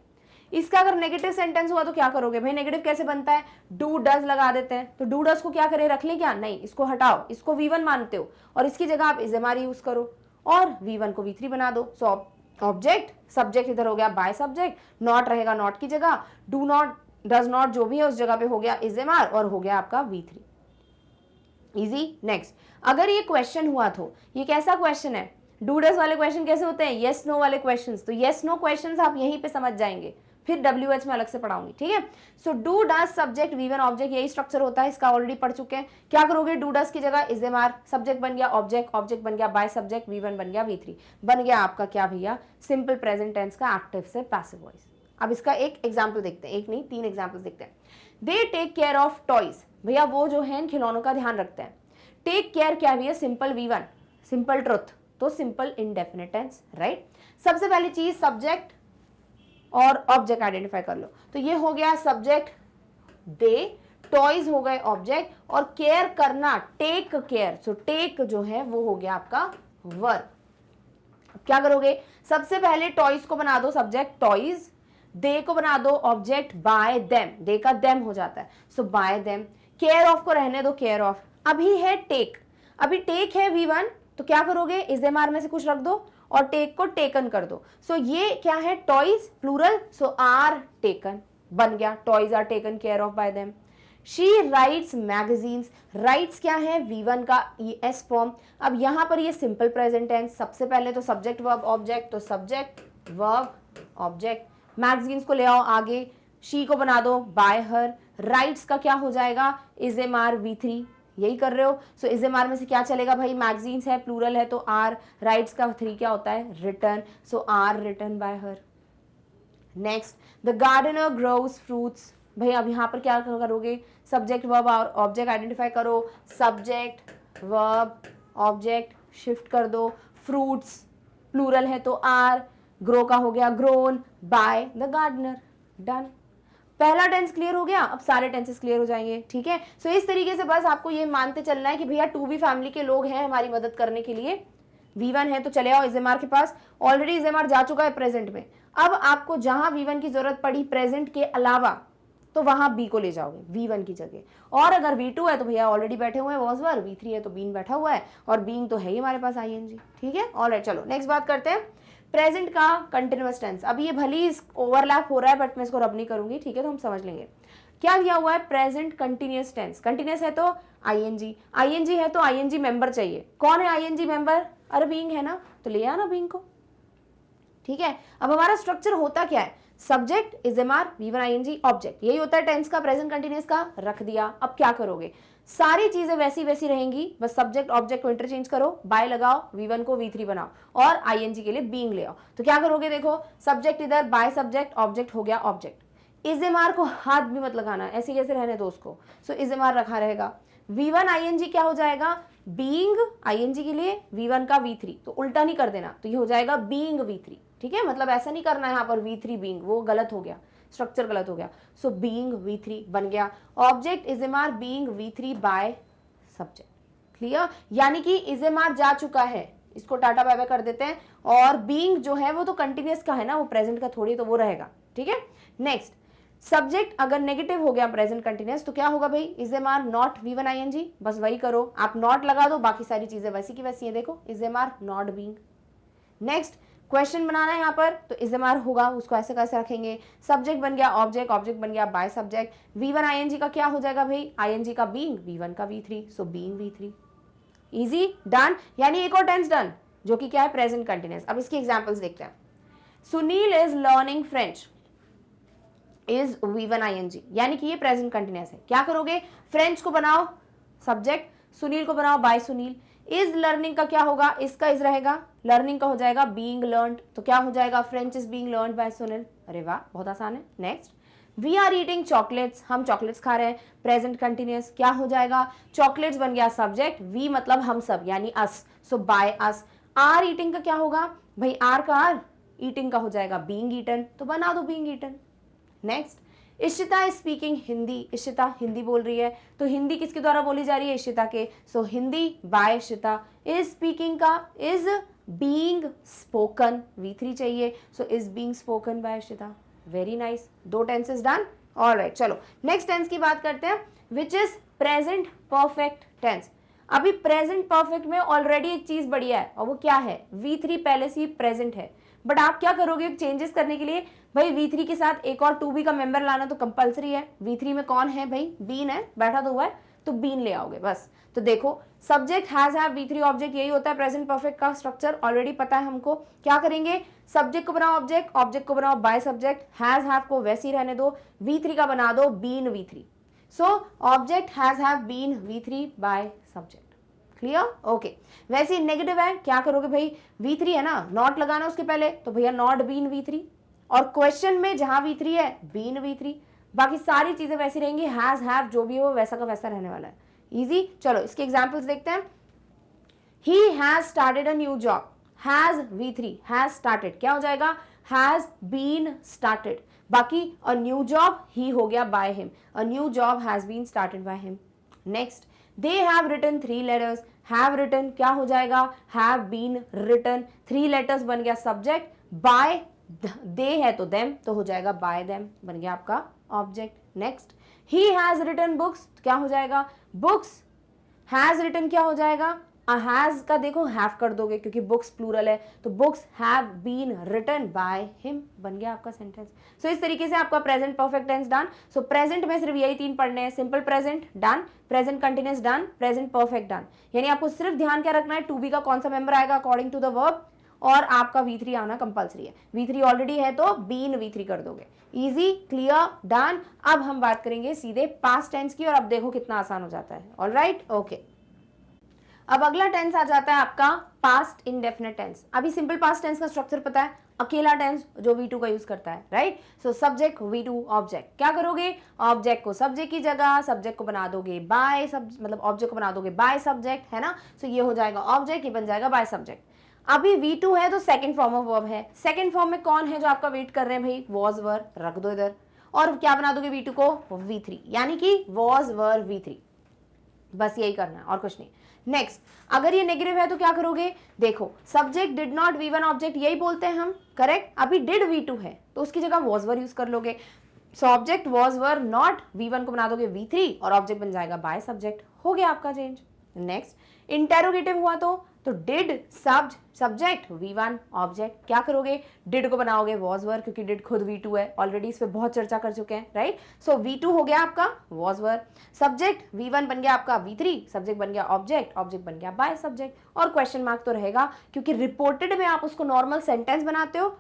इसका अगर नेगेटिव सेंटेंस हुआ तो क्या करोगे भाई, नेगेटिव कैसे बनता है, डू डज लगा देते हैं, तो डू डज को क्या करें, रख लें क्या, नहीं, इसको हटाओ, इसको V1 मानते हो और इसकी जगह आप इज एम आर यूज करो और V1 को V3 बना दो। सो ऑब्जेक्ट, सब्जेक्ट इधर हो गया बाय सब्जेक्ट, नॉट रहेगा नॉट की जगह, डू नॉट, डज नॉट जो भी है उस जगह पे हो गया इज एम आर और हो गया आपका V3। इजी। नेक्स्ट, अगर ये क्वेश्चन हुआ तो ये कैसा क्वेश्चन है, डू डज वाले क्वेश्चन कैसे होते हैं, येस नो वाले क्वेश्चंस, तो येस नो क्वेश्चंस आप यहीं पे समझ जाएंगे, फिर WH में अलग से पढ़ाऊंगी, ठीक है। So do does subject V1 object, यही स्ट्रक्चर होता है, इसका ऑलरेडी पढ़ चुके हैं। क्या करोगे, डू डज की जगह इज एम आर, सब्जेक्ट बन गया ऑब्जेक्ट, ऑब्जेक्ट बन गया बाय सब्जेक्ट, V1 बन गया V3, बन गया आपका क्या भैया, सिंपल प्रेजेंट टेंस का एक्टिव से पैसिव वॉइस। अब इसका एक एग्जाम्पल देखते हैं, एक नहीं 3 एग्जाम्पल देखते हैं। They take care of toys, भैया वो जो है इन खिलौनों का ध्यान रखते हैं। टेक केयर क्या भैया, सिंपल V1, सिंपल ट्रुथ, तो सिंपल इंडेफिनिट टेंस, राइट। सबसे पहली चीज सब्जेक्ट और ऑब्जेक्ट आइडेंटिफाई कर लो, तो ये हो गया सब्जेक्ट दे, टॉयज हो गए ऑब्जेक्ट, और केयर करना टेक केयर, सो टेक जो है वो हो गया आपका वर्ब। क्या करोगे, सबसे पहले टॉयज को बना दो सब्जेक्ट टॉयज, दे को बना दो ऑब्जेक्ट बाय देम, दे का देम हो जाता है, सो बाय देम। केयर ऑफ को रहने दो केयर ऑफ। अभी है टेक, अभी टेक है V1, तो क्या करोगे, इज एम आर में से कुछ रख दो और टेक को टेकन कर दो। सो ये क्या है, toys plural, so are taken, बन गया toys are taken care of by them. She writes magazines, writes क्या है, V1 का ES फॉर्म। अब यहां पर ये सिंपल प्रेजेंट टेंस, सबसे पहले तो सब्जेक्ट वर्ब ऑब्जेक्ट, तो सब्जेक्ट वर्ब ऑब्जेक्ट, मैगजीन्स को ले आओ आगे, शी को बना दो बाय हर, राइट्स का क्या हो जाएगा, इज एम आर V3, यही कर रहे हो। सो इज एम आर में से क्या चलेगा भाई, मैगजीन्स है प्लूरल है तो आर, राइट्स का 3 क्या होता है, return, so are return by her. Next, the gardener grows fruits, भाई अब यहाँ पर क्या करोगे, सब्जेक्ट वर्ब और ऑब्जेक्ट आइडेंटिफाई करो, सब्जेक्ट वर्ब ऑब्जेक्ट शिफ्ट कर दो, फ्रूट्स प्लूरल है तो आर, ग्रो का हो गया grown by the gardener, done. पहला टेंस क्लियर हो गया, अब सारे टेंसेस क्लियर हो जाएंगे, ठीक है। सो इस तरीके से बस आपको ये मानते चलना है कि भैया 2B फैमिली के लोग हैं हमारी मदद करने के लिए। V1 है तो चले आओ इज एम आर के पास, ऑलरेडी इज एम आर जा चुका है प्रेजेंट में, अब आपको जहां V1 की जरूरत पड़ी प्रेजेंट के अलावा तो वहां B को ले जाओगे V1 की जगह, और अगर V2 है तो भैया ऑलरेडी बैठे हुए हैं वॉज वर्ब, V3 है तो बीन बैठा हुआ है, और बीइंग तो है ही हमारे पास ING, ठीक है। ऑलराइट, चलो नेक्स्ट बात करते हैं प्रेजेंट का कंटिन्यूअस टेंस। अब ये भले ही ओवरलैप हो रहा है बट मैं इसको रब नहीं करूंगी, ठीक है, तो हम समझ लेंगे। क्या दिया हुआ है, प्रेजेंट कंटिन्यूअस टेंस, कंटिन्यूअस है तो ING, ING है तो ING मेंबर चाहिए, कौन है ING मेंबर, अरे बीइंग है ना, तो ले आना बीइंग को, ठीक है। अब हमारा स्ट्रक्चर होता क्या है, subject is am are V1 ING object, यही होता है टेंस का, प्रेजेंट कंटिन्यूअस का रख दिया। अब क्या करोगे, सारी चीजें वैसी वैसी रहेंगी, बस सब्जेक्ट ऑब्जेक्ट को इंटरचेंज करो, बाय लगाओ, V1 को V3 बनाओ और ING के लिए बीइंग ले आओ। तो क्या करोगे, देखो सब्जेक्ट इधर, बाय सब्जेक्ट ऑब्जेक्ट हो गया ऑब्जेक्ट, इज एम आर को हाथ भी मत लगाना, ऐसे कैसे रहने दो उसको, सो इज एम आर रखा रहेगा। V1 ING क्या हो जाएगा, बीइंग ING के लिए V1 का V3, तो उल्टा नहीं कर देना, तो ये हो जाएगा बीइंग V3, ठीक है, मतलब ऐसा नहीं करना है यहाँ पर V3 बीइंग, वो गलत हो गया, स्ट्रक्चर गलत हो गया। सो बीइंग V3 बन गया, object is am are being V3 by subject, clear, यानी कि इज एम आर जा चुका है, इसको टाटा बाय बाय कर देते हैं, और बीइंग जो है वो तो कंटिन्यूअस का है ना, वो प्रेजेंट का थोड़ी, तो वो रहेगा, ठीक है। नेक्स्ट, सब्जेक्ट अगर नेगेटिव हो गया प्रेजेंट कंटिन्यूअस तो क्या होगा भाई, is am are not V1 ING, बस वही करो, आप नॉट लगा दो, बाकी सारी चीजें वैसी की वैसी है, देखो is am are not being. Next, question बनाना है यहाँ पर, तो इज एम आर होगा, उसको ऐसे कैसे रखेंगे, सब्जेक्ट बन गया ऑब्जेक्ट, ऑब्जेक्ट बन गया बाय सब्जेक्ट, V1 ING का क्या हो जाएगा भाई, ING का बीइंग, V1 का V3, so being V3, easy, done. यानी एक और टेंस डन, जो कि क्या है, प्रेजेंट कंटिन्यूअस। अब इसकी एग्जांपल्स देखते हैं। Sunil is learning French, is V1 ING, यानी कि ये प्रेजेंट कंटिन्यूअस है। क्या करोगे, फ्रेंच को बनाओ सब्जेक्ट, सुनील को बनाओ बाय सुनील, इज लर्निंग का क्या होगा, इसका इज रहेगा, लर्निंग का हो जाएगा बीइंग लर्नड, तो क्या हो जाएगा, French is being learned by Sunil, अरे वाह बहुत आसान है। Next, we are eating chocolates, हम चॉकलेट्स खा रहे हैं, प्रेजेंट कंटिन्यूअस, क्या हो जाएगा, चॉकलेट्स बन गया सब्जेक्ट, वी मतलब हम सब यानी अस, सो बाय अस। आर ईटिंग का क्या होगा भाई, आर का आर, ईटिंग का हो जाएगा बीइंग ईटन, तो बना दो being eaten. Next, Ishita is speaking Hindi, Ishita Hindi बोल रही है, तो हिंदी किसके द्वारा बोली जा रही है, इशिता के, so Hindi by Ishita. Is speaking का इज बीइंग स्पोकन, V3 चाहिए, so is being spoken by Ishita, very nice, 2 tenses done. Alright, चलो नेक्स्ट टेंस की बात करते हैं, which is present perfect tense. अभी प्रेजेंट परफेक्ट में ऑलरेडी एक चीज बढ़िया है, और वो क्या है, V3 पहले से ही प्रेजेंट है, बट आप क्या करोगे चेंजेस करने के लिए, भाई V3 के साथ एक और 2B का मेंबर लाना तो कंपलसरी है। V3 में कौन है भाई, बीन है, बैठा तो हुआ है, तो बीन ले आओगे बस। तो देखो subject has have V3 object, यही होता है प्रेजेंट परफेक्ट का स्ट्रक्चर, ऑलरेडी पता है हमको। क्या करेंगे, सब्जेक्ट को बनाओ ऑब्जेक्ट, ऑब्जेक्ट को बनाओ बाय सब्जेक्ट, हैज हैव को वैसे ही रहने दो, V3 का बना दो been V3। So object has have been V3 by subject. Clear, okay. वैसे नेगेटिव है, क्या करोगे भाई, V3 है ना, नॉट लगाना उसके पहले, तो भैया नॉट बीन V3, और क्वेश्चन में जहां V3 है बीन V3, बाकी सारी चीजें वैसी रहेंगी, हैज हैव जो भी हो वैसा का वैसा रहने वाला है। इजी। चलो इसके एग्जांपल्स देखते हैं। He has started a new job, has V3, has started क्या हो जाएगा, हैज बीन स्टार्टेड, बाकी अ न्यू जॉब ही हो गया by him, a new job has been started by him. Next, they have written 3 letters, have written क्या हो जाएगा, हैव बीन रिटन, 3 लेटर्स बन गया सब्जेक्ट, बाय दे है तो देम, तो हो जाएगा बाय देम, बन गया आपका object. Next, he has written books, क्या हो जाएगा, बुक्स, हैज रिटन क्या हो जाएगा, हैज का देखो हैव कर दोगे क्योंकि बुक्स प्लूरल है, तो books have been written by him, बन गया आपका सेंटेंस। सो इस तरीके से आपका present perfect tense done. So present में सिर्फ यही 3 पढ़ने हैं, simple present done, present continuous done, present perfect done. यानी आपको सिर्फ ध्यान क्या रखना है, टू बी का कौन सा मेंबर आएगा अकॉर्डिंग टू द वर्ब, और आपका V3 आना कंपलसरी है। V3 ऑलरेडी है तो बीन V3 कर दोगे। Easy, clear, done. अब हम बात करेंगे सीधे पास्ट टेंस की, और अब देखो कितना आसान हो जाता है। Alright, okay. अब अगला टेंस आ जाता है आपका पास्ट इंडेफिनिट टेंस। अभी सिंपल पास्ट टेंस का स्ट्रक्चर पता है, अकेला टेंस जो V2 का यूज करता है, right. So subject V2 object, क्या करोगे, ऑब्जेक्ट को सब्जेक्ट की जगह सब्जेक्ट को बना दोगे बाय मतलब ऑब्जेक्ट को बना दोगे बाय सब्जेक्ट, है ना। सो ये हो जाएगा ऑब्जेक्ट, ये बन जाएगा बाय सब्जेक्ट। अभी V2 है तो सेकंड फॉर्म ऑफ वर्ब है, सेकंड फॉर्म में कौन है जो आपका वेट कर रहे हैं भाई, वॉज वर, रख दो इधर, और क्या बना दोगे V2 को, V3, यानी कि वॉज वर V3, बस यही करना है और कुछ नहीं। नेक्स्ट, अगर ये नेगेटिव है तो क्या करोगे, देखो subject did not V1 object, यही बोलते हैं हम, करेक्ट। अभी डिड V2 है तो उसकी जगह वॉज वर यूज कर लोगे। So object was were not, V1 को बना दोगे V3 और ऑब्जेक्ट बन जाएगा बाय सब्जेक्ट, हो गया आपका चेंज। नेक्स्ट, इंटेरोगेटिव हुआ तो डिड सब्जेक्ट V1 ऑब्जेक्ट, क्या करोगे, डिड को बनाओगे वॉज वर, क्योंकि डिड खुद V2 है, ऑलरेडी इस पे बहुत चर्चा कर चुके हैं, राइट। सो V2 हो गया आपका वॉज वर, सब्जेक्ट V1 बन गया आपका V3, सब्जेक्ट बन गया ऑब्जेक्ट, ऑब्जेक्ट बन गया बाय सब्जेक्ट, और क्वेश्चन मार्क तो रहेगा क्योंकि रिपोर्टेड में आप उसको नॉर्मल सेंटेंस बनाते हो,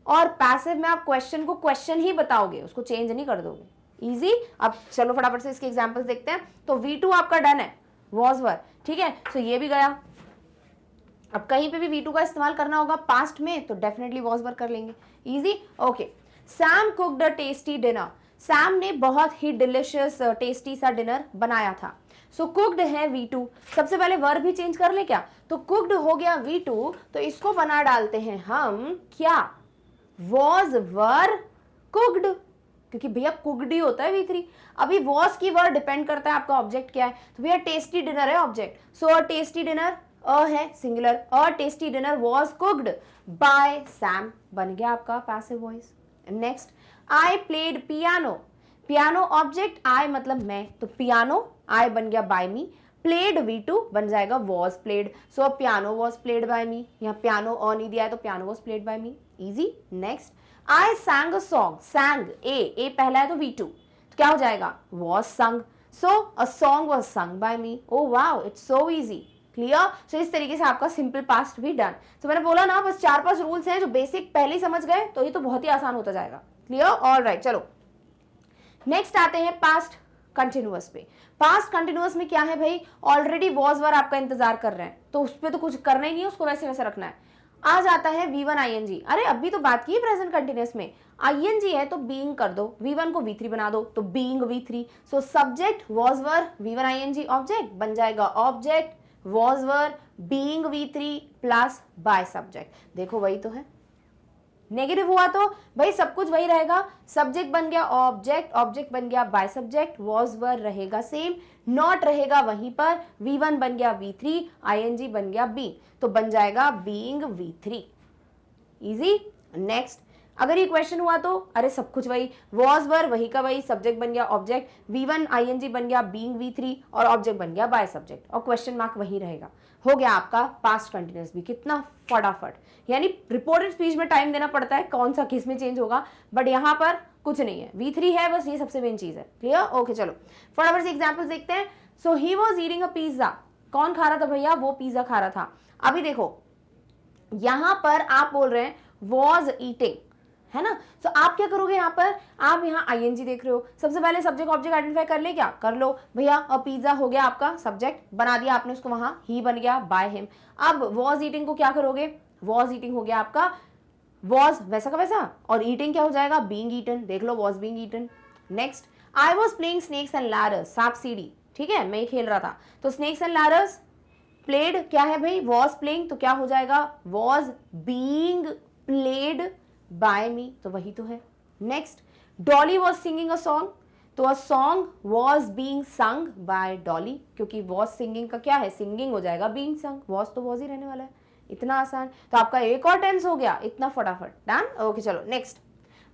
और पैसिव में आप क्वेश्चन को क्वेश्चन ही बताओगे, उसको चेंज नहीं कर दोगे। इजी। अब चलो फटाफट से इसके एग्जाम्पल्स देखते हैं। तो V2 आपका डन है, वॉज वर, ठीक है। सो ये भी गया। अब कहीं पे भी V2 का इस्तेमाल करना होगा पास्ट में तो डेफिनेटली वॉज वर कर लेंगे। Easy, okay. सैम कुक्ड अ टेस्टी डिनर, सैम ने बहुत ही डिलिशियस टेस्टी सा डिनर बनाया था। सो कुक्ड है V2, सबसे पहले वर्ब भी चेंज कर ले क्या, तो कुक्ड हो गया V2, तो इसको बना डालते हैं हम क्या, वॉज वर कुक्ड, क्योंकि भैया कुक्ड ही होता है V3। अभी वॉज की वर्ड डिपेंड करता है आपका ऑब्जेक्ट क्या है, तो भैया टेस्टी डिनर है object. So a tasty dinner, a है singular, a tasty dinner was cooked by Sam, बन गया आपका passive voice. Next, I played piano, piano object, I मतलब मैं, तो पियानो आई बन गया बाय मी, प्लेड V2 बन जाएगा was played, so piano was played by me, यहाँ पियानो अ नहीं दिया है तो piano was played by me. Easy. Next, I sang a song, sang a पहला है तो V2, तो क्या हो जाएगा, was sung, so a song was sung by me. Oh wow, it's so easy, clear. So इस तरीके से आपका सिंपल पास्ट भी डन। तो मैंने बोला ना बस 4-5 रूल्स हैं जो बेसिक पहले ही समझ गए तो ये तो बहुत ही आसान होता जाएगा। Clear, alright. चलो नेक्स्ट आते हैं पास्ट कंटिन्यूअस पे। पास्ट कंटिन्यूअस में क्या है भाई, ऑलरेडी वॉज वर आपका इंतजार कर रहे हैं तो उस पर तो कुछ करना ही नहीं है, उसको वैसे वैसे रखना है। आ जाता है V1 ING, अरे अभी तो बात की है प्रेजेंट कंटिन्यूअस में, ING है तो बीइंग कर दो, V1 को V3 बना दो तो being V3। So subject was were V1 ING object बन जाएगा object was were being V3 plus by subject. देखो वही तो है। नेगेटिव हुआ तो भाई सब कुछ वही रहेगा, सब्जेक्ट बन गया ऑब्जेक्ट, ऑब्जेक्ट बन गया बाय सब्जेक्ट, वॉज वर रहेगा सेम, नॉट रहेगा वहीं पर, V1 बन गया V3, ING बन गया B, तो बन जाएगा बीइंग V3। इजी। नेक्स्ट, अगर ये क्वेश्चन हुआ तो अरे सब कुछ वही, वॉज वर वही का वही, सब्जेक्ट बन गया ऑब्जेक्ट, V1 ING बन गया बीइंग V3 और ऑब्जेक्ट बन गया बाय सब्जेक्ट, और क्वेश्चन मार्क वही रहेगा। हो गया आपका पास्ट कंटिन्यूस भी। कितना फटाफट, यानी रिपोर्टेड स्पीच में टाइम देना पड़ता है कौन सा किस में चेंज होगा, बट यहाँ पर कुछ नहीं है, V3 है बस, ये सबसे मेन चीज है। क्लियर? ओके चलो फटाफट से एग्जाम्पल्स देखते हैं। So he was eating a pizza, कौन खा रहा था भैया? वो पिज्जा खा रहा था। अभी देखो यहां पर आप बोल रहे हैं वॉज ईटिंग, है ना, तो आप क्या करोगे यहाँ पर, आप यहाँ आईएनजी देख रहे हो, सबसे पहले सब्जेक्ट ऑब्जेक्ट आइडेंटिफाई कर ले, क्या कर लो भैया, अब पिज्जा हो गया आपका सब्जेक्ट, बना दिया आपने उसको, वहां ही बन गया बाय हिम। अब वॉज ईटिंग को क्या करोगे, वॉज ईटिंग हो गया आपका वॉज वैसा का वैसा, और ईटिंग क्या हो जाएगा, बीइंग ईटन, देख लो was being eaten. Next, I was playing snakes and ladders, सांप सीढ़ी, ठीक है, मैं खेल रहा था, तो स्नेक्स एंड लैडर्स प्लेड क्या है भाई, वॉज प्लेइंग, तो क्या हो जाएगा, was being played by me, तो वही तो है। Next, Dolly was singing a song, तो a song was being sung by Dolly, क्योंकि वॉज सिंगिंग का क्या है, सिंगिंग हो जाएगा बीइंग संग, वॉज तो वॉज ही रहने वाला है, इतना आसान। तो आपका एक और टेंस हो गया, इतना फटाफट, डन। ओके चलो नेक्स्ट,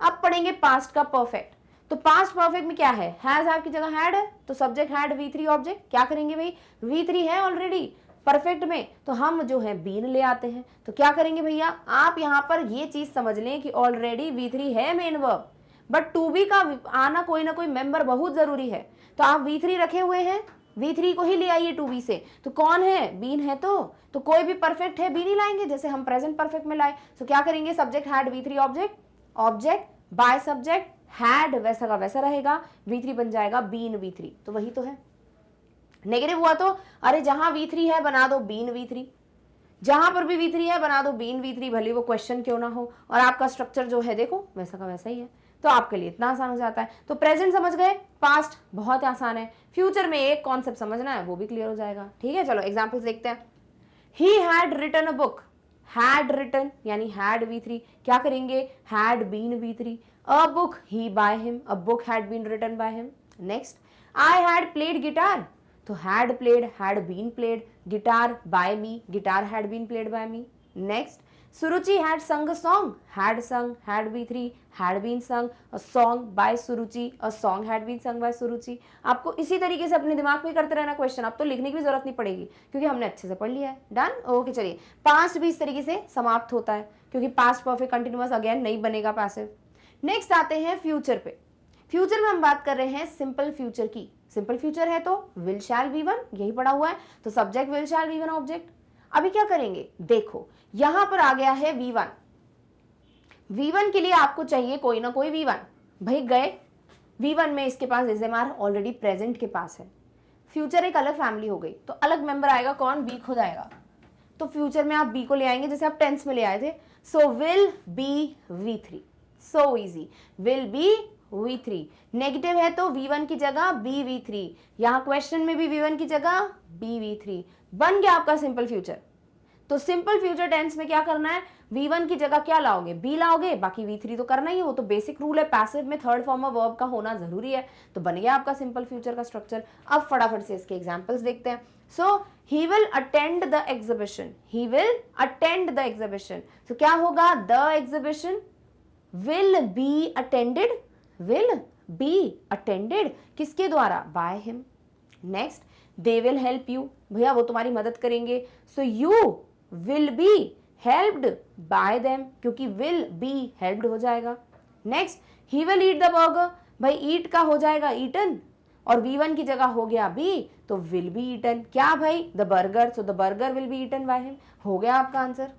अब पढ़ेंगे पास्ट का परफेक्ट। तो पास्ट परफेक्ट में क्या है, हैज हैव की जगह हैड है, तो सब्जेक्ट हैड, V3 ऑब्जेक्ट, क्या करेंगे भाई, V3 है ऑलरेडी परफेक्ट में, तो हम जो है बीन ले आते हैं, तो क्या करेंगे भैया, आप यहां पर ये चीज समझ लें कि ऑलरेडी V3 है main verb, but to be का आना कोई ना कोई मेंबर बहुत जरूरी है, तो आप V3 रखे हुए हैं, V3 को ही ले आइए टू बी से, तो कौन है, बीन है, तो कोई भी परफेक्ट है बीन ही लाएंगे, जैसे हम प्रेजेंट परफेक्ट में लाए, तो क्या करेंगे, subject had, V3 object, object by subject had, वैसा का वैसा रहेगा, V3 बन जाएगा बीन V3, तो वही तो है। नेगेटिव हुआ तो अरे जहां V3 है बना दो बीन V3, जहां पर भी V3 है बना दो बीन V3, भले वो क्वेश्चन क्यों ना हो, और आपका स्ट्रक्चर जो है देखो वैसा का वैसा ही है, तो आपके लिए इतना आसान हो जाता है। तो प्रेजेंट समझ गए, पास्ट बहुत आसान है, फ्यूचर में एक कॉन्सेप्ट समझना है वो भी क्लियर हो जाएगा। ठीक है, चलो एग्जाम्पल्स देखते हैं। He had written a book, had written यानी हैड V3, क्या करेंगे, had been V3, a book he by him, a book had been written by him. Next, I had played guitar, तो had played, had been played, guitar by me, guitar had been played by me. Next, Suruchi had sung a song, had sung, had V3, had been sung, a song by Suruchi, a song had been sung by सुरुचि। आपको इसी तरीके से अपने दिमाग में करते रहना question, अब तो लिखने की भी जरूरत नहीं पड़ेगी क्योंकि हमने अच्छे से पढ़ लिया है। डन। ओके चलिए, पास्ट भी इस तरीके से समाप्त होता है क्योंकि पास्ट परफेक्ट कंटिन्यूअस अगेन नहीं बनेगा पैसिव। नेक्स्ट आते हैं फ्यूचर पे। फ्यूचर में हम बात कर रहे हैं सिंपल फ्यूचर की। सिंपल फ्यूचर है तो विल शैल V1, यही पड़ा हुआ है, तो subject will shell V1 object. अभी क्या करेंगे, देखो यहां पर आ गया है V1, V1 के लिए आपको चाहिए कोई ना कोई V1, भाई गए V1 में, इसके पास SMR ऑलरेडी प्रेजेंट के पास है। फ्यूचर एक अलग फैमिली हो गई तो अलग मेंबर आएगा, कौन, बी खुद आएगा, तो फ्यूचर में आप बी को ले आएंगे जैसे आप टेंस में ले आए थे। सो will B V3, so easy, will be V3। Negative है तो V1 की जगह बी V3, यहां क्वेश्चन में भी V1 की जगह बी V3, बन गया आपका सिंपल फ्यूचर। तो सिंपल फ्यूचर टेंस में क्या करना है, V1 की जगह क्या लाओगे, बी लाओगे, बाकी V3 तो करना ही हो, तो बेसिक रूल है पैसिव में थर्ड फॉर्म ऑफ वर्ब का होना जरूरी है, तो बन गया आपका सिंपल फ्यूचर का स्ट्रक्चर। अब फटाफट से इसके एग्जांपल्स देखते हैं। So he will attend the exhibition, he will attend the exhibition, तो क्या होगा, the exhibition will be attended, will be attended किसके द्वारा, by him. Next, they will help you, भैया वो तुम्हारी मदद करेंगे, so you will be helped by them, क्योंकि विल बी हेल्प्ड हो जाएगा। Next, he will eat the burger, भाई ईट का हो जाएगा ईटन, और V1 की जगह हो गया बी, तो विल बी ईटन, क्या भाई, the burger, so the burger will be eaten by him, हो गया आपका आंसर।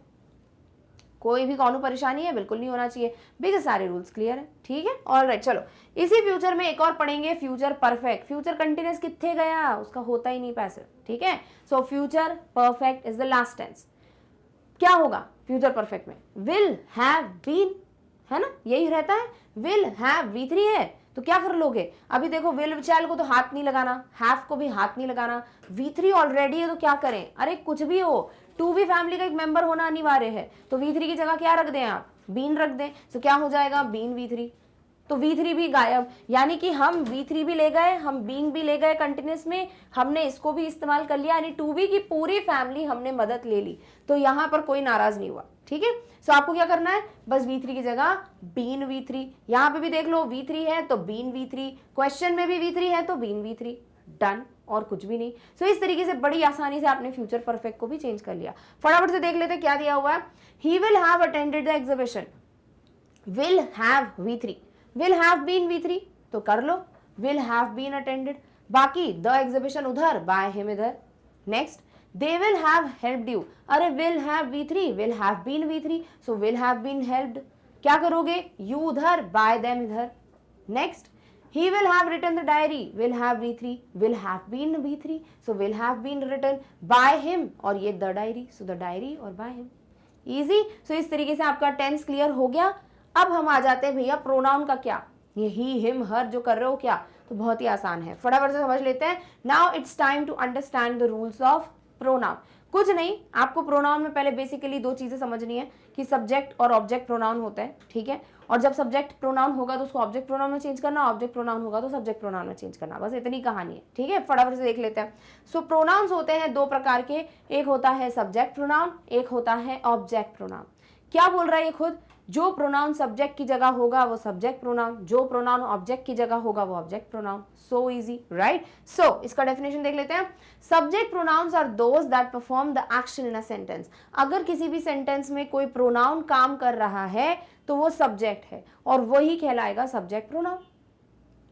कोई भी कौन परेशानी है, बिल्कुल नहीं होना चाहिए, बिकॉज सारे रूल्स क्लियर है। ठीक है, ऑलराइट चलो इसी फ्यूचर में एक और पढ़ेंगे, फ्यूचर परफेक्ट। फ्यूचर कंटिन्यूअस कितने गया, उसका होता ही नहीं पैसिव। ठीक है, so future perfect is the last tense. क्या होगा फ्यूचर परफेक्ट में, विल हैव बीन, है ना, यही रहता है, विल हैव V3 है तो क्या कर लोगे, अभी देखो विल शैल को तो हाथ नहीं लगाना, हैव को भी हाथ नहीं लगाना, V3 ऑलरेडी है तो क्या करें, अरे कुछ भी हो, टू बी फैमिली का एक मेंबर होना अनिवार्य है, तो V3 की जगह क्या रख दें आप, बीन रख दें, तो क्या हो जाएगा, बीन V3, तो V3 भी गायब, यानी कि हम V3 भी ले गए, हम बीन भी ले गए कंटिन्यूस में, हमने इसको भी इस्तेमाल कर लिया, यानी टू बी की पूरी फैमिली हमने मदद ले ली, तो यहां पर कोई नाराज नहीं हुआ। ठीक है, सो आपको क्या करना है, बस V3 की जगह बीन V3, यहां पे भी देख लो V3 है तो बीन V3, क्वेश्चन में भी V3 है तो बीन V3, डन, और कुछ भी नहीं। सो इस तरीके से बड़ी आसानी से आपने फ्यूचर परफेक्ट को भी चेंज कर लिया। फटाफट से देख लेते क्या दिया हुआ है। He will have attended the exhibition, will have V3, will have been V3 तो कर लो, विल हैव बीन अटेंडेड, बाकी द एग्जीबिशन उधर, बाय हिम इधर। Next, they will have helped you, अरे will have V3, will have been V3, so will have been helped, क्या करोगे, you उधर, बाय देम इधर। Next, he will have written the diary, will have V3, will have been V3, so will have been written by him, और ये the diary, so the diary और by him, easy। so इस तरीके से आपका tense clear हो गया। अब हम आ जाते हैं भैया प्रोनाउन का क्या, ये ही हिम हर जो कर रहे हो क्या, तो बहुत ही आसान है, फटाफट से समझ लेते हैं। Now it's time to understand the rules of pronoun. कुछ नहीं, आपको प्रोनाउन में पहले बेसिकली दो चीजें समझनी है कि सब्जेक्ट और ऑब्जेक्ट प्रोनाउन होता है, ठीक है, और जब सब्जेक्ट प्रोनाउन होगा तो उसको ऑब्जेक्ट प्रोनाउन में चेंज करना, ऑब्जेक्ट प्रोनाउन होगा तो सब्जेक्ट प्रोनाउन में चेंज करना, बस इतनी कहानी है, ठीक है। फटाफट से देख लेते हैं। सो प्रोनाउंस होते हैं दो प्रकार के, एक होता है सब्जेक्ट प्रोनाउन, एक होता है ऑब्जेक्ट प्रोनाउन। क्या बोल रहा है ये खुद, जो प्रोनाउन सब्जेक्ट की जगह होगा वो सब्जेक्ट प्रोनाउन, जो प्रोनाउन ऑब्जेक्ट की जगह होगा वो object pronoun. So easy, right. So इसका डेफिनेशन देख लेते हैं। Subject pronouns are those that perform the action in a sentence. अगर किसी भी सेंटेंस में कोई प्रोनाउन काम कर रहा है तो वो सब्जेक्ट है और वही कहलाएगा सब्जेक्ट प्रोनाउन।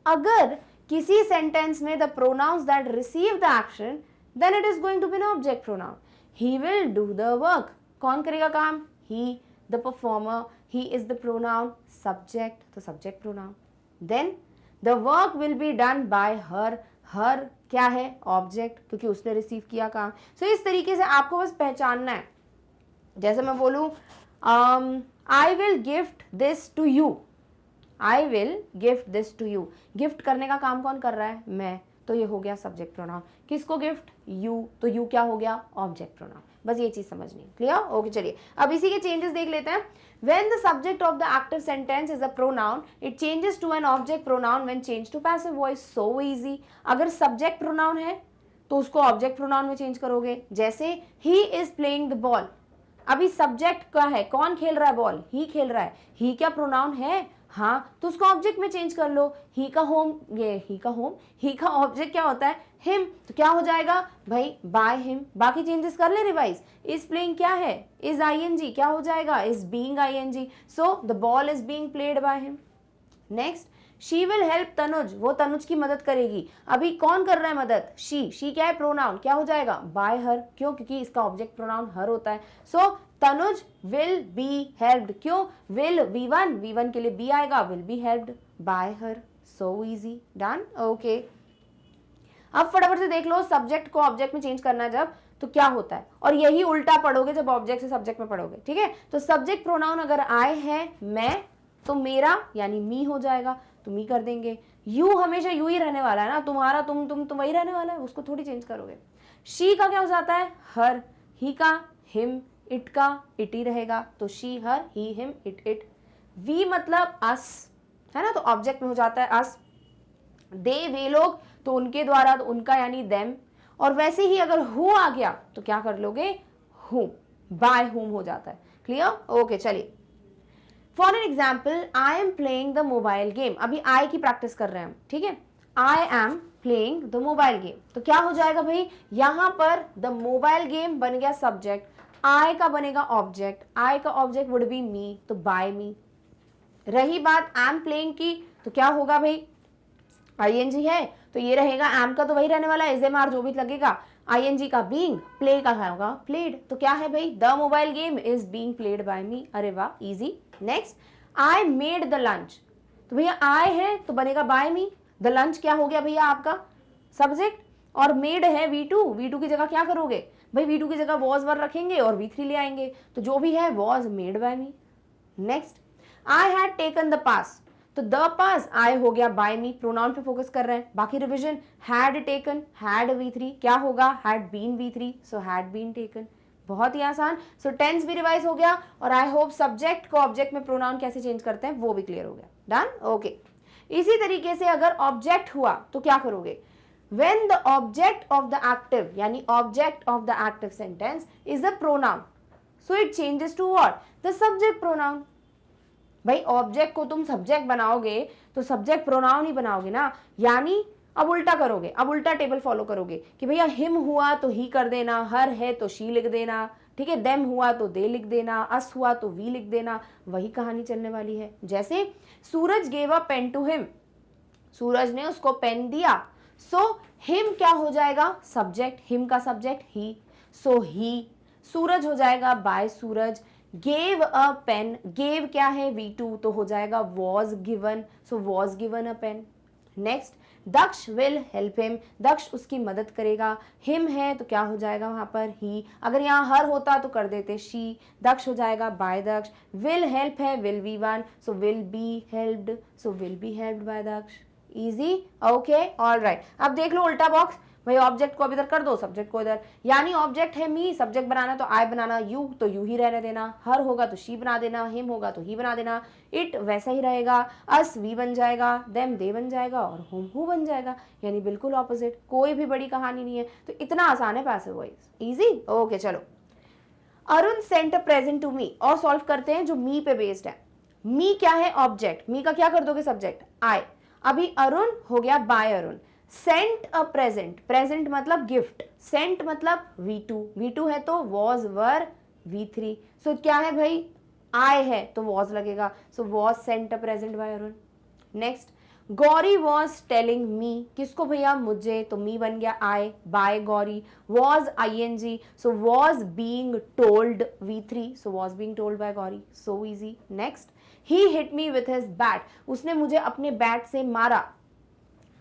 अगर किसी सेंटेंस में the pronouns that receive the action, then it is going to be an object pronoun. He will do the work, कौन करेगा काम, he, the performer, he is the pronoun, subject तो subject pronoun। then the work will be done by her, her क्या है, object, क्योंकि उसने receive किया काम। so इस तरीके से आपको बस पहचानना है। जैसे मैं बोलूँ I will gift this to you, I will gift this to you, gift करने का काम कौन कर रहा है, मैं, तो ये हो गया सब्जेक्ट प्रोनाउन। किसको गिफ्ट, यू, तो यू क्या हो गया, ऑब्जेक्ट प्रोनाउन। बस ये चीज समझनी है, क्लियर, ओके। चलिए अब इसी के चेंजेस देख लेते हैं। When the subject of the active sentence is a pronoun, it changes to an object pronoun when changed to passive voice. So easy। अगर subject pronoun है तो उसको object pronoun में चेंज करोगे। जैसे he is playing the ball, अभी subject का है, कौन खेल रहा है बॉल, ही खेल रहा है, ही क्या प्रोनाउन है, हाँ, तो उसको ऑब्जेक्ट में चेंज कर लो। ही का होम, ये ही का होम, ही का ऑब्जेक्ट क्या होता है, हिम, तो क्या हो जाएगा भाई, बाय हिम। बाकी चेंजेस कर ले रिवाइज। इज प्लेइंग क्या है, इज आईएनजी, क्या हो जाएगा, is being ING, so the ball is being played by him. Next, she will help Tanuj, वो तनुज की मदद करेगी। अभी कौन कर रहा है मदद, शी क्या है प्रोनाउन, क्या हो जाएगा, बाय हर, क्यों, क्योंकि इसका ऑब्जेक्ट प्रोनाउन हर होता है। सो तनुज विल बी हेल्प्ड, क्यों, विल V1 के लिए बी आएगा, will be helped bye her. So easy, done, okay. अब फटाफट से देख लो, सब्जेक्ट को ऑब्जेक्ट में चेंज करना है जब, तो क्या होता है, और यही उल्टा पढ़ोगे जब ऑब्जेक्ट से सब्जेक्ट में पढ़ोगे, ठीक है। तो सब्जेक्ट प्रोनाउन अगर आई है, मैं, तो मेरा यानी मी हो जाएगा, तो मी कर देंगे। यू हमेशा यू ही रहने वाला है ना, तुम्हारा तुम वही रहने वाला है, उसको थोड़ी चेंज करोगे। शी का क्या हो जाता है, हर, ही का हिम, इट का इट ही रहेगा, तो she her, he him, it. We मतलब अस है ना, तो ऑब्जेक्ट में हो जाता है अस। दे वे लोग, तो उनके द्वारा, तो उनका यानी देम। और वैसे ही अगर हु आ गया तो क्या कर लोगे, हु, बाय हुम हो जाता है, क्लियर, ओके। चलिए for an example, I am playing the mobile game, अभी आई की प्रैक्टिस कर रहे हैं हम, ठीक है। I am playing the mobile game, तो क्या हो जाएगा भाई, यहां पर द मोबाइल गेम बन गया सब्जेक्ट, आई का बनेगा ऑब्जेक्ट, आई का ऑब्जेक्ट वुड बी मी, तो बाय मी। रही बात आई एम प्लेइंग की, तो क्या होगा भाई, आईएनजी है तो ये रहेगा, एम का तो वही रहने वाला है, इज एम आर जो भी लगेगा, आईएनजी का बीइंग, प्ले का होगा प्लेड, तो क्या है भाई, the mobile game is being played by me. अरे वाह, easy. Next, I made the lunch, तो भैया आई है तो बनेगा बाय मी, द लंच क्या हो गया भैया आपका सब्जेक्ट, और मेड है V2 की जगह क्या करोगे भाई, V2 की जगह वॉज वर रखेंगे और V3 ले आएंगे, तो जो भी है was made by me. Next, I had taken the pass, तो द पास आई हो गया बाय मी, प्रोनाउन पे फोकस कर रहे हैं। बाकी revision, had taken, had V3 क्या होगा, had been V3, so had been taken, बहुत ही आसान। सो टेंस भी रिवाइज हो गया, और आई होप सब्जेक्ट को ऑब्जेक्ट में प्रोनाउन कैसे चेंज करते हैं वो भी क्लियर हो गया, डन, ओके। इसी तरीके से अगर ऑब्जेक्ट हुआ तो क्या करोगे, when the object of the active यानी object of the active sentence is a pronoun, so it changes to what, the subject pronoun। भाई ऑब्जेक्ट को तुम सब्जेक्ट बनाओगे तो सब्जेक्ट प्रोनाउन ही बनाओगे ना, यानी अब उल्टा करोगे, अब उल्टा टेबल फॉलो करोगे कि भैया हिम हुआ तो ही कर देना, हर है तो शी लिख देना, ठीक है, देम हुआ तो दे लिख देना, अस हुआ तो वी लिख देना, वही कहानी चलने वाली है। जैसे Suraj gave a pen to him, Suraj ने उसको पेन दिया, सो हिम क्या हो जाएगा, सब्जेक्ट, हिम का subject he, so he, Suraj हो जाएगा by Suraj, gave a pen, gave क्या है V2 तो हो जाएगा was given, so was given a pen. Next, Daksh will help him, Daksh उसकी मदद करेगा, हिम है तो क्या हो जाएगा वहां पर ही, अगर यहाँ हर होता तो कर देते शी, दक्ष हो जाएगा बाय दक्ष, विल हेल्प है will V1, so will be helped, so will be helped by Daksh. Easy, okay, all right. अब देख लो उल्टा बॉक्स, भाई ऑब्जेक्ट को अब इधर कर दो, सब्जेक्ट को इधर, यानी ऑब्जेक्ट है मी, सब्जेक्ट बनाना तो आई बनाना, यू तो यू ही रहने देना, हर होगा तो शी बना देना, हिम होगा तो ही बना देना, इट वैसा ही रहेगा, अस वी बन जाएगा, देम दे बन जाएगा और होम हु बन जाएगा, यानी बिल्कुल ऑपोजिट, कोई भी बड़ी कहानी नहीं है। तो इतना आसान है पैसिव वॉइस, इजी, ओके चलो। Arun sent a present to me, और सॉल्व करते हैं जो मी पे बेस्ड है। मी क्या है, ऑब्जेक्ट, मी का क्या कर दोगे सब्जेक्ट आई, अभी अरुण हो गया by Arun, sent a present, present मतलब गिफ्ट, सेंट मतलब V2, V2 है तो वॉज वर V3, सो क्या है भाई आई है तो वॉज लगेगा, so was sent a present by Arun. Next, Gauri was telling me, किसको भैया, मुझे, तो मी बन गया I by Gauri, was ING, so was being told V3, so was being told by Gauri, so easy. Next, he hit me with his bat, उसने मुझे अपने bat से मारा,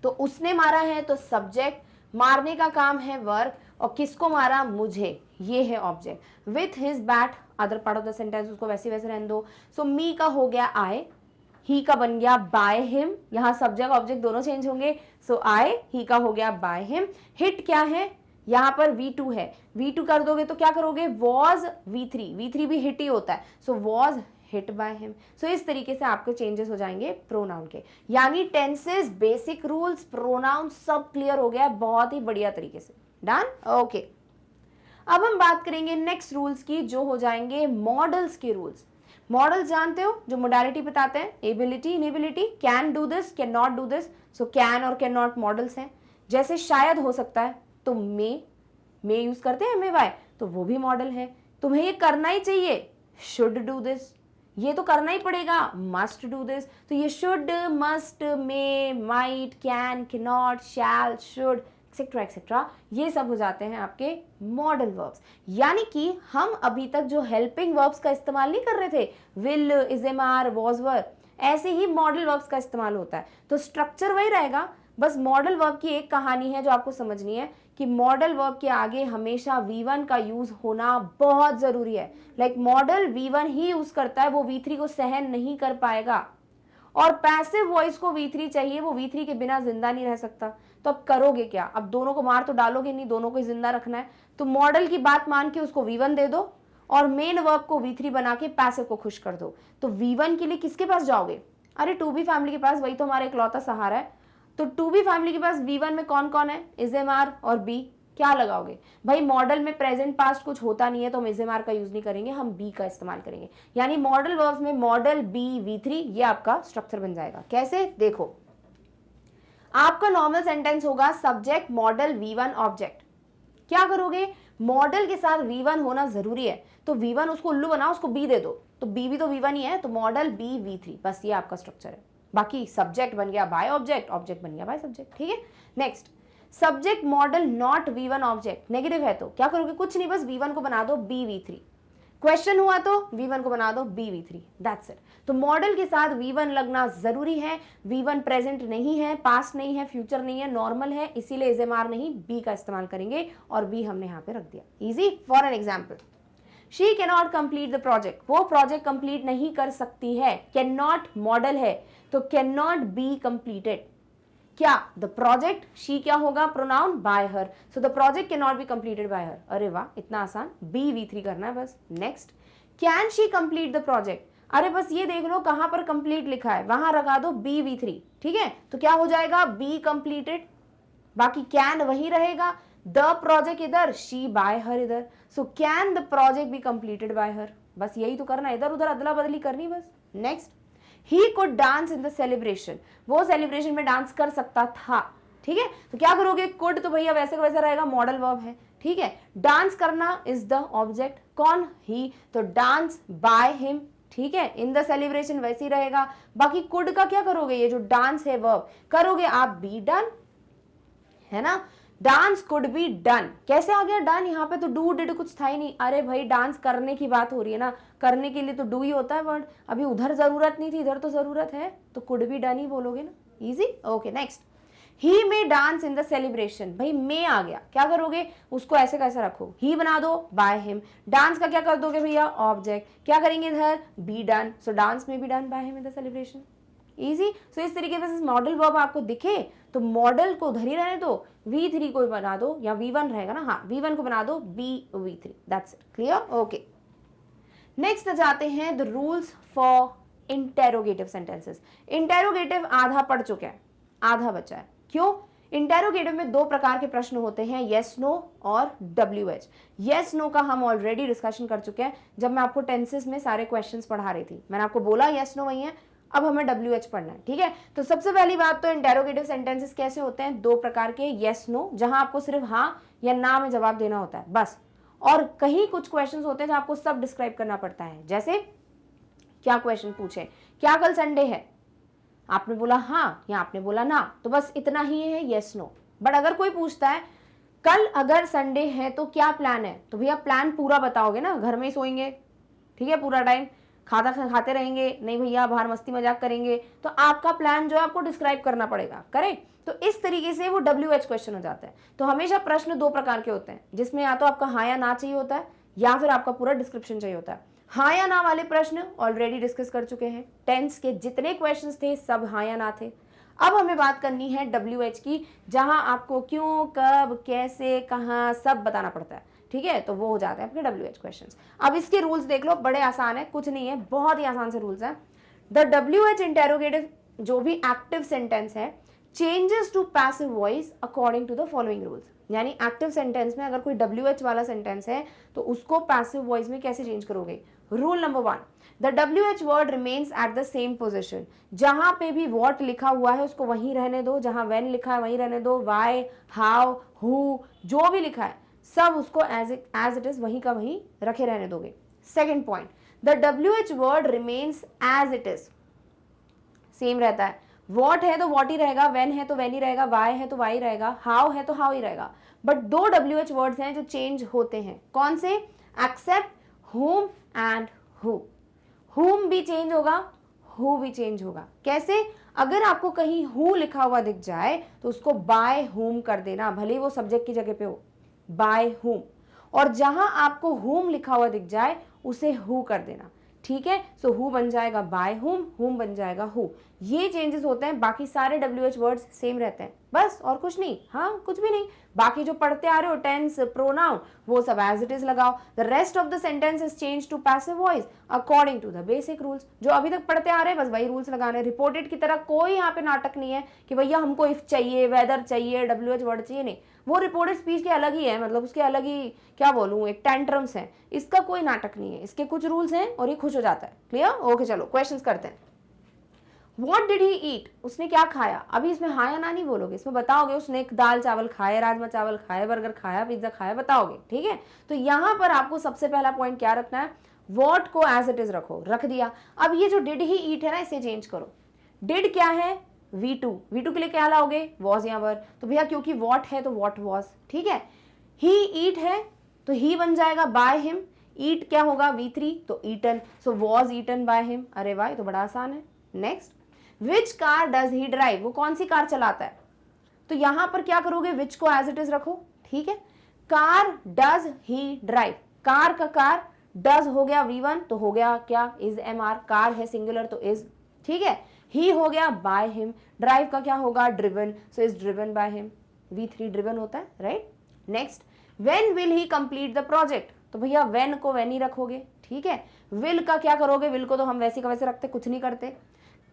तो उसने मारा है तो सब्जेक्ट, मारने का काम है वर्क, और किसको मारा, मुझे, ये है object, with his bat, other part of the sentence उसको वैसे वैसे रहने दो, सो मी का हो गया आई, ही का बन गया बाय हिम, यहां सब्जेक्ट ऑब्जेक्ट दोनों चेंज होंगे, सो आई, ही का हो गया बाय हिम, हिट क्या है, यहां पर V2 है, V2 कर दोगे तो क्या करोगे, वॉज V3, V3 भी हिट ही होता है, so was hit by him. सो इस तरीके से आपके चेंजेस हो जाएंगे प्रोनाउन के, यानी टेंसेस, बेसिक रूल्स, प्रोनाउन सब क्लियर हो गया बहुत ही बढ़िया तरीके से, डन, ओके। अब हम बात करेंगे नेक्स्ट रूल्स की, जो हो जाएंगे मॉडल्स के रूल्स। मॉडल्स जानते हो, जो मोडालिटी बताते हैं, ability, inability, can do this, can not do this, so can और कैन नॉट मॉडल्स हैं। जैसे शायद हो सकता है तो मे यूज करते हैं मे वाई, तो वो भी मॉडल है। तुम्हें ये करना ही चाहिए, शुड डू दिस, ये तो करना ही पड़ेगा, मस्ट डू दिस, तो ये should, must, may, might, can, can not, shall, should, etcetera etcetera, ये सब हो जाते हैं आपके मॉडल वर्ब्स। यानी कि हम अभी तक जो हेल्पिंग वर्ब्स का इस्तेमाल नहीं कर रहे थे, will, is am are, was were, ऐसे ही मॉडल वर्ब्स का इस्तेमाल होता है। तो स्ट्रक्चर वही रहेगा, बस मॉडल वर्ब की एक कहानी है जो आपको समझनी है कि मॉडल वर्ब के आगे हमेशा V1 का यूज होना बहुत जरूरी है। लाइक मॉडल V1 ही यूज करता है, वो V3 को सहन नहीं कर पाएगा, और पैसिव वॉइस को V3 चाहिए, वो V3 के बिना जिंदा नहीं रह सकता। तो अब करोगे क्या, अब दोनों को मार तो डालोगे नहीं, दोनों को जिंदा रखना है, तो मॉडल की बात मान के उसको V1 दे दो और मेन वर्ब को V3 बना के पैसिव को खुश कर दो। तो V1 के लिए किसके पास जाओगे, अरे टू बी फैमिली के पास, वही तो हमारा इकलौता सहारा है। तो टू बी फैमिली के पास V1 में कौन कौन है, इज एम आर और बी, क्या लगाओगे भाई, मॉडल में प्रेजेंट पास्ट कुछ होता नहीं है तो हम इज एम आर का यूज नहीं करेंगे, हम बी का इस्तेमाल करेंगे। यानी मॉडल वर्ब्स में मॉडल बी V3, ये आपका स्ट्रक्चर बन जाएगा। कैसे, देखो आपका नॉर्मल सेंटेंस होगा सब्जेक्ट मॉडल V1 ऑब्जेक्ट, क्या करोगे, मॉडल के साथ V1 होना जरूरी है, तो V1 उसको उल्लू बनाओ, उसको B दे दो, तो B भी तो V1 ही है, तो मॉडल B V3, बस ये आपका स्ट्रक्चर है। बाकी सब्जेक्ट बन गया बाय ऑब्जेक्ट, ऑब्जेक्ट बन गया बाय सब्जेक्ट, ठीक है। Next, subject model not V1 object, negative है तो क्या करोगे, कुछ नहीं, बस V1 को बना दो B V3, क्वेश्चन हुआ तो V1 को बना दो B V3, दैट्स इट। तो मॉडल के साथ V1 लगना जरूरी है। V1 प्रेजेंट नहीं है, पास्ट नहीं है, फ्यूचर नहीं है, नॉर्मल है, इसीलिए इज एम आर नहीं B का इस्तेमाल करेंगे, और B हमने यहाँ पे रख दिया। Easy, for an example, she can not complete the project, वो प्रोजेक्ट कंप्लीट नहीं कर सकती है, कैन नॉट मॉडल है तो कैन नॉट बी कंप्लीटेड। क्या, द प्रोजेक्ट, शी क्या होगा, pronoun bye her, so the project can not be completed by हर। अरे वाह, इतना आसान, B V3 करना है बस। Next, can she complete the project, अरे बस ये देख लो कहां पर कंप्लीट लिखा है, वहां लगा दो B V3, ठीक है, तो क्या हो जाएगा B कंप्लीटेड, बाकी कैन वही रहेगा, द प्रोजेक्ट इधर, शी बाय हर इधर, so can the project be completed by हर, बस यही तो करना, इधर उधर अदला बदली करनी बस। Next, he could dance in the celebration, वो सेलिब्रेशन में डांस कर सकता था, ठीक है, तो क्या करोगे, कुड तो भैया वैसे का वैसा रहेगा, मॉडल वर्ब है, ठीक है। डांस करना इज द ऑब्जेक्ट, कौन, ही, तो डांस बाय हिम, ठीक है। इन द सेलिब्रेशन वैसे ही रहेगा। बाकी कुड का क्या करोगे, ये जो डांस है वर्ब करोगे आप बी डन, है ना। डांस कुड बी डन, कैसे आ गया डन, यहाँ पे तो डू डिड कुछ था ही नहीं। अरे भाई डांस करने की बात हो रही है ना, करने के लिए तो डू ही होता है वर्ड, अभी उधर जरूरत नहीं थी, इधर तो जरूरत है, तो कुड बी डन ही बोलोगे ना, easy. Okay next, he may dance in the celebration, भाई मे आ गया, क्या करोगे, उसको ऐसे कैसे रखो, ही बना दो बाय हिम, डांस का क्या कर दोगे भैया, ऑब्जेक्ट, क्या करेंगे इधर, बी डन, सो डांस में be done by him in the celebration, easy. So इस तरीके से मॉडल वर्ब आपको दिखे तो मॉडल को उधर ही रहने दो, V3 को बना दो, या V1 रहेगा ना, हाँ V1 को बना दो V3, that's it, clear. Okay next जाते हैं the rules for interrogative sentences. Interrogative आधा पढ़ चुके हैं, आधा बचा है, क्यों, इंटेरोगेटिव में दो प्रकार के प्रश्न होते हैं, येस नो और WH। येस नो का हम ऑलरेडी डिस्कशन कर चुके हैं जब मैं आपको टेंसेस में सारे क्वेश्चंस पढ़ा रही थी, मैंने आपको बोला येस नो वही है, अब हमें WH पढ़ना है, ठीक है। तो सबसे पहली बात तो इंटेरोगेटिव सेंटेंसेस कैसे होते हैं, दो प्रकार के, येस नो जहां आपको सिर्फ हाँ या ना में जवाब देना होता है बस, और कहीं कुछ क्वेश्चंस होते हैं जहां आपको सब डिस्क्राइब करना पड़ता है। जैसे क्या क्वेश्चन पूछे, क्या कल संडे है, आपने बोला हाँ या आपने बोला ना, तो बस इतना ही है येस नो। बट अगर कोई पूछता है कल अगर संडे है तो क्या प्लान है, तो भैया प्लान पूरा बताओगे ना, घर में ही सोएंगे, ठीक है, पूरा टाइम खाते रहेंगे, नहीं भैया बाहर मस्ती मजाक करेंगे, तो आपका प्लान जो है आपको डिस्क्राइब करना पड़ेगा, करेक्ट। तो इस तरीके से वो WH क्वेश्चन हो जाता है। तो हमेशा प्रश्न दो प्रकार के होते हैं, जिसमें या तो आपका हाँ या ना चाहिए होता है, या फिर आपका पूरा डिस्क्रिप्शन चाहिए होता है। हाँ या ना वाले प्रश्न ऑलरेडी डिस्कस कर चुके हैं, टेंस के जितने क्वेश्चंस थे सब हाँ या ना थे। अब हमें बात करनी है WH की, जहां आपको क्यों, कब, कैसे, कहाँ सब बताना पड़ता है, ठीक है, तो वो हो जाते हैं आपके WH क्वेश्चंस। अब इसके रूल्स देख लो, बड़े आसान है, कुछ नहीं है, बहुत ही आसान से रूल्स हैं। द WH इंटेरोगेटिव जो भी एक्टिव सेंटेंस है changes to passive voice according to the following rules, यानी एक्टिव सेंटेंस में अगर कोई WH वाला सेंटेंस है तो उसको पैसिव वॉइस में कैसे चेंज करोगे। Rule number 1, the WH word remains at the same position, जहां पे भी वॉट लिखा हुआ है उसको वहीं रहने दो, जहां वेन लिखा है वहीं रहने दो, वाई, हाउ, हु, जो भी लिखा है सब उसको एज इट इज वहीं का वहीं रखे रहने दोगे। Second point, the WH word remains as it is, same रहता है, वॉट है तो वॉट ही रहेगा, वेन है तो वेन ही रहेगा, वाई है तो वाई रहेगा, हाउ है तो हाउ ही रहेगा। बट दो WH वर्ड्स हैं जो चेंज होते हैं, कौन से, except whom and who। whom भी चेंज होगा, who भी चेंज होगा, कैसे, अगर आपको कहीं who लिखा हुआ दिख जाए तो उसको by whom कर देना, भले ही वो सब्जेक्ट की जगह पे हो, by whom, और जहां आपको whom लिखा हुआ दिख जाए उसे who कर देना, ठीक है। सो who बन जाएगा by whom बन जाएगा who। ये चेंजेस होते हैं, बाकी सारे WH वर्ड्स सेम रहते हैं, बस और कुछ नहीं, हाँ कुछ भी नहीं। बाकी जो पढ़ते आ रहे हो टेंस, प्रोनाउन, वो सब एज इट इज लगाओ। The rest of the sentence is change to passive voice according to the basic rules, जो अभी तक पढ़ते आ रहे हैं बस वही रूल्स लगाने। रिपोर्टेड की तरह कोई यहाँ पे नाटक नहीं है कि भैया हमको इफ चाहिए, वेदर चाहिए, WH वर्ड चाहिए, नहीं, वो रिपोर्टेड स्पीच के अलग ही है, मतलब उसके अलग ही क्या बोलूँ, एक टेंट्रम्स है, इसका कोई नाटक नहीं है, इसके कुछ रूल्स हैं और ये खुश हो जाता है, क्लियर। ओके चलो क्वेश्चंस करते हैं। What did he eat? उसने क्या खाया, अभी इसमें हाँ या ना नहीं बोलोगे, इसमें बताओगे उसने एक दाल चावल खाए, राजमा चावल खाए, बर्गर खाया, पिज्जा खाया, बताओगे, ठीक है। तो यहाँ पर आपको सबसे पहला पॉइंट क्या रखना है, वॉट को एज इट इज रखो, रख दिया। अब ये जो डिड ही ईट है ना, इसे चेंज करो। डिड क्या है, V2 के लिए क्या लाओगे, वॉज या वर, तो भैया क्योंकि वॉट है तो वॉट वॉज, ठीक है। ही ईट है तो ही बन जाएगा बाय हिम, ईट क्या होगा V3 तो eaten, so was eaten by him. अरे वाह तो बड़ा आसान है। Next, which car does he drive, वो कौन सी कार चलाता है, तो यहां पर क्या करोगे, विच को एज इट इज रखो, ठीक है। Car does he drive, car का कार, डज हो गया V1 तो हो गया क्या, इज MR, कार है सिंगुलर तो इज, ठीक है। ही हो गया बाय हिम, ड्राइव का क्या होगा, driven, so is driven by him, V3 driven होता है, right. Next, when will he complete the project, तो भैया व्हेन को व्हेन ही रखोगे, ठीक है। विल का क्या करोगे, विल को तो हम वैसे का वैसे रखते, कुछ नहीं करते।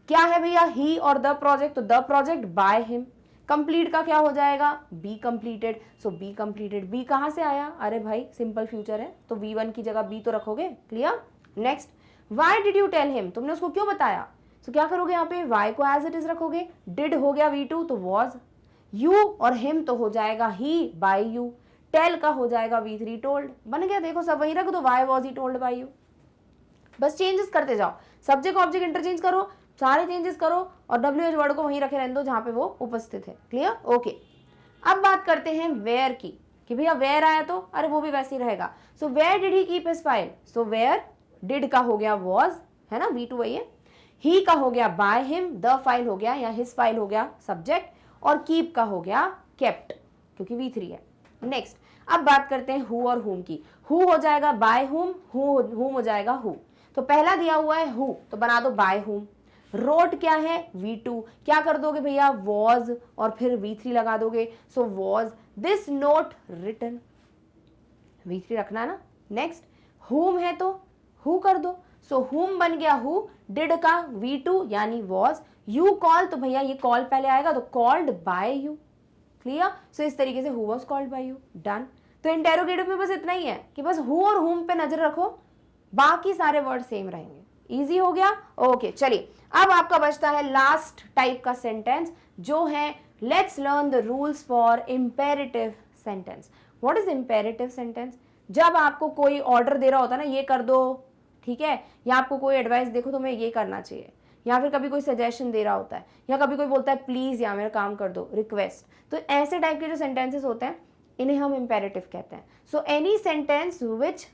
क्या है भैया, ही और द प्रोजेक्ट, तो the project by him. Complete का क्या हो जाएगा, be completed, so be completed, be कहां से आया, अरे भाई सिंपल फ्यूचर है तो V1 की जगह बी तो रखोगे, clear. Next, why did you tell him, तुमने उसको क्यों बताया, तो क्या करोगे यहाँ पे, वाई को एज इट इज रखोगे। डिड हो गया V2 तो वॉज, यू और हिम तो हो जाएगा ही बाय यू, टेल का हो जाएगा V3 टोल्ड। बन गया, देखो सब वही रख दो, why was he told by you. बस चेंजेस करते जाओ, सब्जेक्ट ऑब्जेक्ट इंटरचेंज करो, सारे चेंजेस करो और WH वर्ड को वहीं रखे रहने दो जहां पे वो उपस्थित है। क्लियर? ओके। अब बात करते हैं वेयर की, कि भैया वेयर आया तो अरे वो भी वैसे ही रहेगा। So where did he keep his file, so where did का हो गया वॉज, है ना, V2 वही है। ही का हो गया बाय हिम, द फाइल हो गया या हिज फाइल हो गया सब्जेक्ट, और कीप का हो गया केप्ट क्योंकि V3 है। नेक्स्ट अब बात करते हैं हु और हुम की। हु हो जाएगा बाय हुम, हुम हो जाएगा हु। तो पहला दिया हुआ है हु, तो बना दो बाय हुम। रोट क्या है V2, क्या कर दोगे भैया वॉज और फिर V3 लगा दोगे, so was this not written, V3 रखना ना। नेक्स्ट हुम है तो हु कर दो, सो हुम बन गया हु, डिड का V2 यानी वॉज, यू कॉल तो भैया ये कॉल पहले आएगा तो called by you. Clear? So इस तरीके से who was called by you. Done. तो इंटेरोगेटिव में बस इतना ही है कि बस हु और हुम पे नजर रखो, बाकी सारे वर्ड सेम रहेंगे। इजी हो गया? ओके चलिए अब आपका बचता है लास्ट टाइप का सेंटेंस जो है let's learn the rules for imperative sentence. What is imperative sentence? जब आपको कोई ऑर्डर दे रहा होता है ना, ये कर दो, ठीक है, या आपको कोई एडवाइस, देखो तुम्हें ये करना चाहिए, या फिर कभी कोई सजेशन दे रहा होता है, या कभी कोई बोलता है प्लीज या मेरा काम कर दो, रिक्वेस्ट, तो ऐसे टाइप के जो सेंटेंसेस होते हैं इन्हें हम इंपेरेटिव कहते हैं। So any sentence which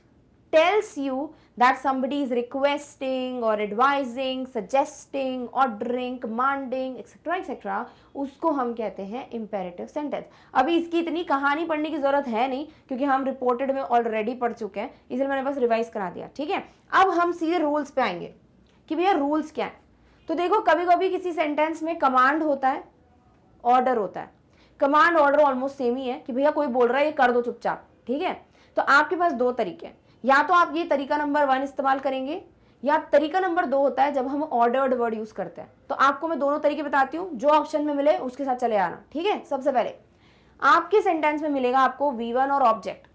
tells you that somebody is requesting or advising, suggesting, ordering, commanding, etc., उसको हम कहते हैं imperative sentence। अभी इसकी इतनी कहानी पढ़ने की जरूरत है नहीं क्योंकि हम रिपोर्टेड में ऑलरेडी पढ़ चुके हैं, इसलिए मैंने बस रिवाइज करा दिया। ठीक है, अब हम सीधे रूल्स पे आएंगे कि भैया रूल्स क्या है। तो देखो कभी कभी किसी सेंटेंस में कमांड होता है, ऑर्डर होता है। कमांड ऑर्डर ऑलमोस्ट सेम ही है कि भैया कोई बोल रहा है ये कर दो चुपचाप, ठीक है। तो आपके पास दो तरीके हैं, या तो आप ये तरीका नंबर 1 इस्तेमाल करेंगे, या तरीका नंबर 2 होता है जब हम ऑर्डर्ड वर्ड यूज करते हैं। तो आपको मैं दोनों तरीके बताती हूँ, जो ऑप्शन में मिले उसके साथ चले आना। ठीक है, सबसे पहले आपके सेंटेंस में मिलेगा आपको V1 और ऑब्जेक्ट,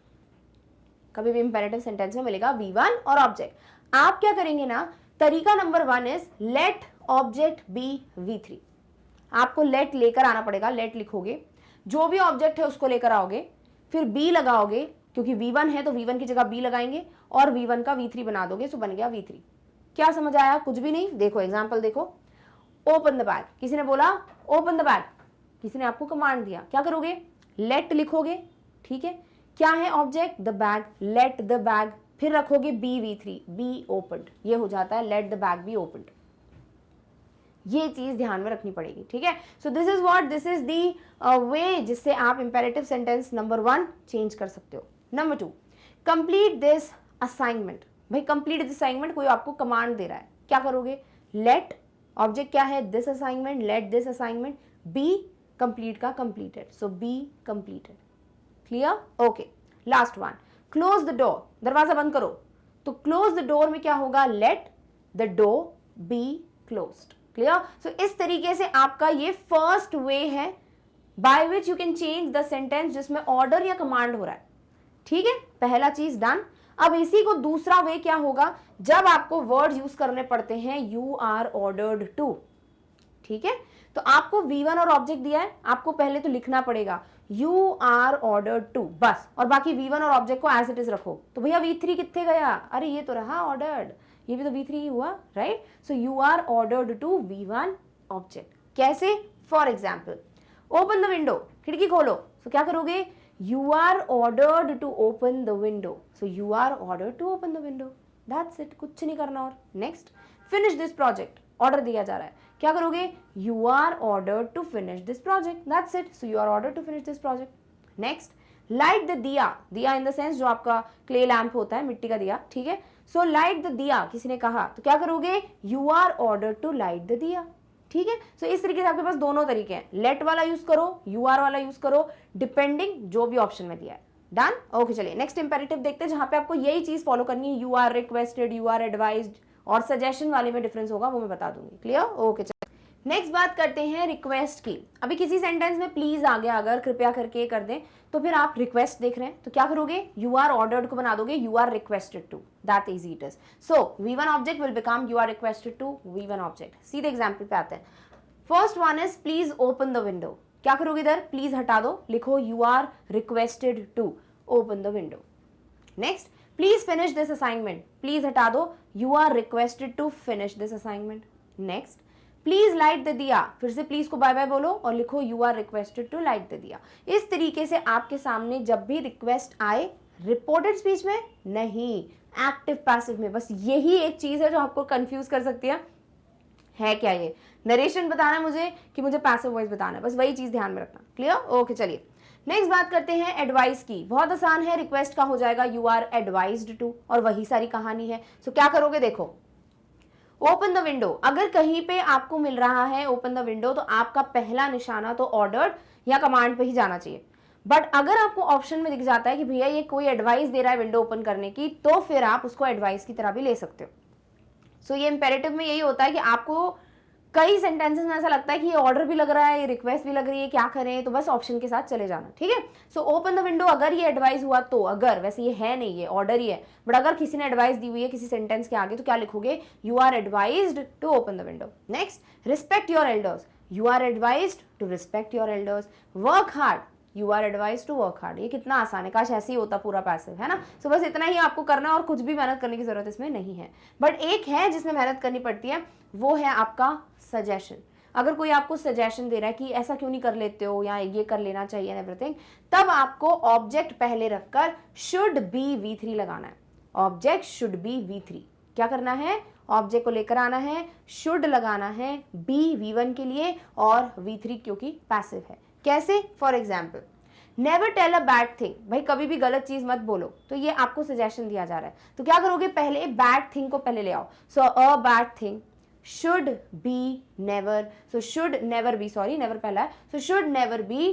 कभी भी इंपेरेटिव सेंटेंस में मिलेगा V1 और ऑब्जेक्ट। आप क्या करेंगे ना, तरीका number 1 is let object be V3। आपको लेट लेकर आना पड़ेगा, लेट लिखोगे, जो भी ऑब्जेक्ट है उसको लेकर आओगे, फिर बी लगाओगे, क्योंकि V1 है तो V1 की जगह B लगाएंगे और V1 का V3 बना दोगे, सो बन गया V3। क्या समझ आया? कुछ भी नहीं। देखो एग्जांपल देखो, ओपन द बैग, किसी ने बोला ओपन द बैग, किसी ने आपको कमांड दिया, क्या करोगे? लेट लिखोगे, ठीक है, क्या है object? The bag, late the bag, फिर रखोगे B V3, बी ओपनड, ये हो जाता है let the bag be opened. ये चीज ध्यान में रखनी पड़ेगी। ठीक है, so this is what, this is the way जिससे आप इंपेरेटिव सेंटेंस नंबर 1 चेंज कर सकते हो। Number 2, complete this assignment. भाई कंप्लीट दिस असाइनमेंट, कोई आपको कमांड दे रहा है, क्या करोगे? लेट ऑब्जेक्ट क्या है? This assignment, let this assignment, be complete का completed, so be completed. Clear? Okay, last one, close the door, दरवाजा बंद करो। तो क्लोज द डोर में क्या होगा? Let the door be closed. Clear? So इस तरीके से आपका ये फर्स्ट वे है by which you can change the sentence जिसमें ऑर्डर या कमांड हो रहा है। ठीक है, पहला चीज डन। अब इसी को दूसरा वे क्या होगा, जब आपको वर्ड यूज करने पड़ते हैं यू आर ऑर्डर्ड टू। ठीक है, तो आपको V1 और ऑब्जेक्ट दिया है, आपको पहले तो लिखना पड़ेगा यू आर ऑर्डर्ड टू, बस, और बाकी V1 और ऑब्जेक्ट को एज इट इज रखो। तो भैया V3 कितने गया? अरे ये तो रहा ऑर्डर्ड, ये भी तो V3 ही हुआ, right. So you are ordered to V1 object. कैसे? For example, open the window, खिड़की खोलो, तो क्या करोगे? You are ordered to open the window. So you are ordered to open the window. That's it. कुछ नहीं करना। और next, finish this project. Order दिया जा रहा है, क्या करोगे? You are ordered to finish this project. That's it. So you are ordered to finish this project. Next, light the दिया, दिया in the sense जो आपका clay lamp होता है, मिट्टी का दिया, ठीक है। So light the दिया, किसी ने कहा, तो क्या करोगे? You are ordered to light the दिया। ठीक है, सो इस तरीके से आपके पास दोनों तरीके हैं, लेट वाला यूज करो, यू आर वाला यूज करो, डिपेंडिंग जो भी ऑप्शन में दिया है। डन? ओके, चलिए नेक्स्ट इंपेरेटिव देखते हैं जहां पे आपको यही चीज फॉलो करनी है, you are requested, you are advised, और सजेशन वाले में डिफरेंस होगा वो मैं बता दूंगी। क्लियर? ओके, चलिए नेक्स्ट बात करते हैं रिक्वेस्ट की। अभी किसी सेंटेंस में प्लीज आ गया, अगर कृपया करके कर दें, तो फिर आप रिक्वेस्ट देख रहे हैं तो क्या करोगे? यू आर ऑर्डर्ड को बना दोगे you are requested to, that easy it is. So V1 object will become you are requested to V1 object. सीधे एग्जाम्पल पे आते हैं। First one is please open the window, क्या करोगे इधर, प्लीज हटा दो, लिखो you are requested to open the window. Next, please finish this assignment, please हटा दो, you are requested to finish this assignment. Next, please light the diya, फिर से प्लीज को बाय बाय बोलो और लिखो you are requested to light the diya. इस तरीके से आपके सामने जब भी रिक्वेस्ट आए, रिपोर्टेड स्पीच में नहीं, एक्टिव पैसिव में, बस यही एक चीज है जो आपको कंफ्यूज कर सकती है क्या ये नरेशन बताना है मुझे कि मुझे पैसिव वॉइस बताना है, बस वही चीज ध्यान में रखना। क्लियर? ओके, चलिए नेक्स्ट बात करते हैं एडवाइस की। बहुत आसान है, रिक्वेस्ट का हो जाएगा यू आर एडवाइज्ड टू, और वही सारी कहानी है। सो क्या करोगे, देखो ओपन द विंडो, अगर कहीं पे आपको मिल रहा है ओपन द विंडो तो आपका पहला निशाना तो ऑर्डर्ड या कमांड पे ही जाना चाहिए। बट अगर आपको ऑप्शन में दिख जाता है कि भैया ये कोई एडवाइस दे रहा है विंडो ओपन करने की, तो फिर आप उसको एडवाइस की तरह भी ले सकते हो। सो ये इंपेरेटिव में यही होता है कि आपको कई सेंटेंसेस में ऐसा लगता है कि ये ऑर्डर भी लग रहा है, ये रिक्वेस्ट भी लग रही है, क्या करें, तो बस ऑप्शन के साथ चले जाना। ठीक है? सो ओपन द विंडो अगर ये एडवाइस हुआ तो, अगर, वैसे ये है नहीं, ये ऑर्डर ही है, बट अगर किसी ने एडवाइस दी हुई है किसी सेंटेंस के आगे तो क्या लिखोगे, you are advised to open the window. Next, respect your elders, you are advised to respect your elders. Work hard, you are advise to work hard. ये कितना आसान है, काश ऐसे ही होता पूरा पैसिव, है ना? सो बस इतना ही आपको करना और कुछ भी मेहनत करने की जरूरत इसमें नहीं है। बट एक है जिसमें मेहनत करनी पड़ती है, वो है आपका सजेशन। अगर कोई आपको सजेशन दे रहा है कि ऐसा क्यों नहीं कर लेते हो या ये कर लेना चाहिए एंड एवरीथिंग, तब आपको ऑब्जेक्ट पहले रखकर शुड बी V3 लगाना है। ऑब्जेक्ट शुड बी V3, क्या करना है, ऑब्जेक्ट को लेकर आना है, शुड लगाना है बी V1 के लिए और V3 क्योंकि पैसिव है। कैसे? For example, never tell a bad thing, भाई कभी भी गलत चीज मत बोलो, तो ये आपको सजेशन दिया जा रहा है। तो क्या करोगे, पहले बैड थिंग को पहले ले आओ। So a bad thing should be never, so should never be, sorry never पहला है, so should never be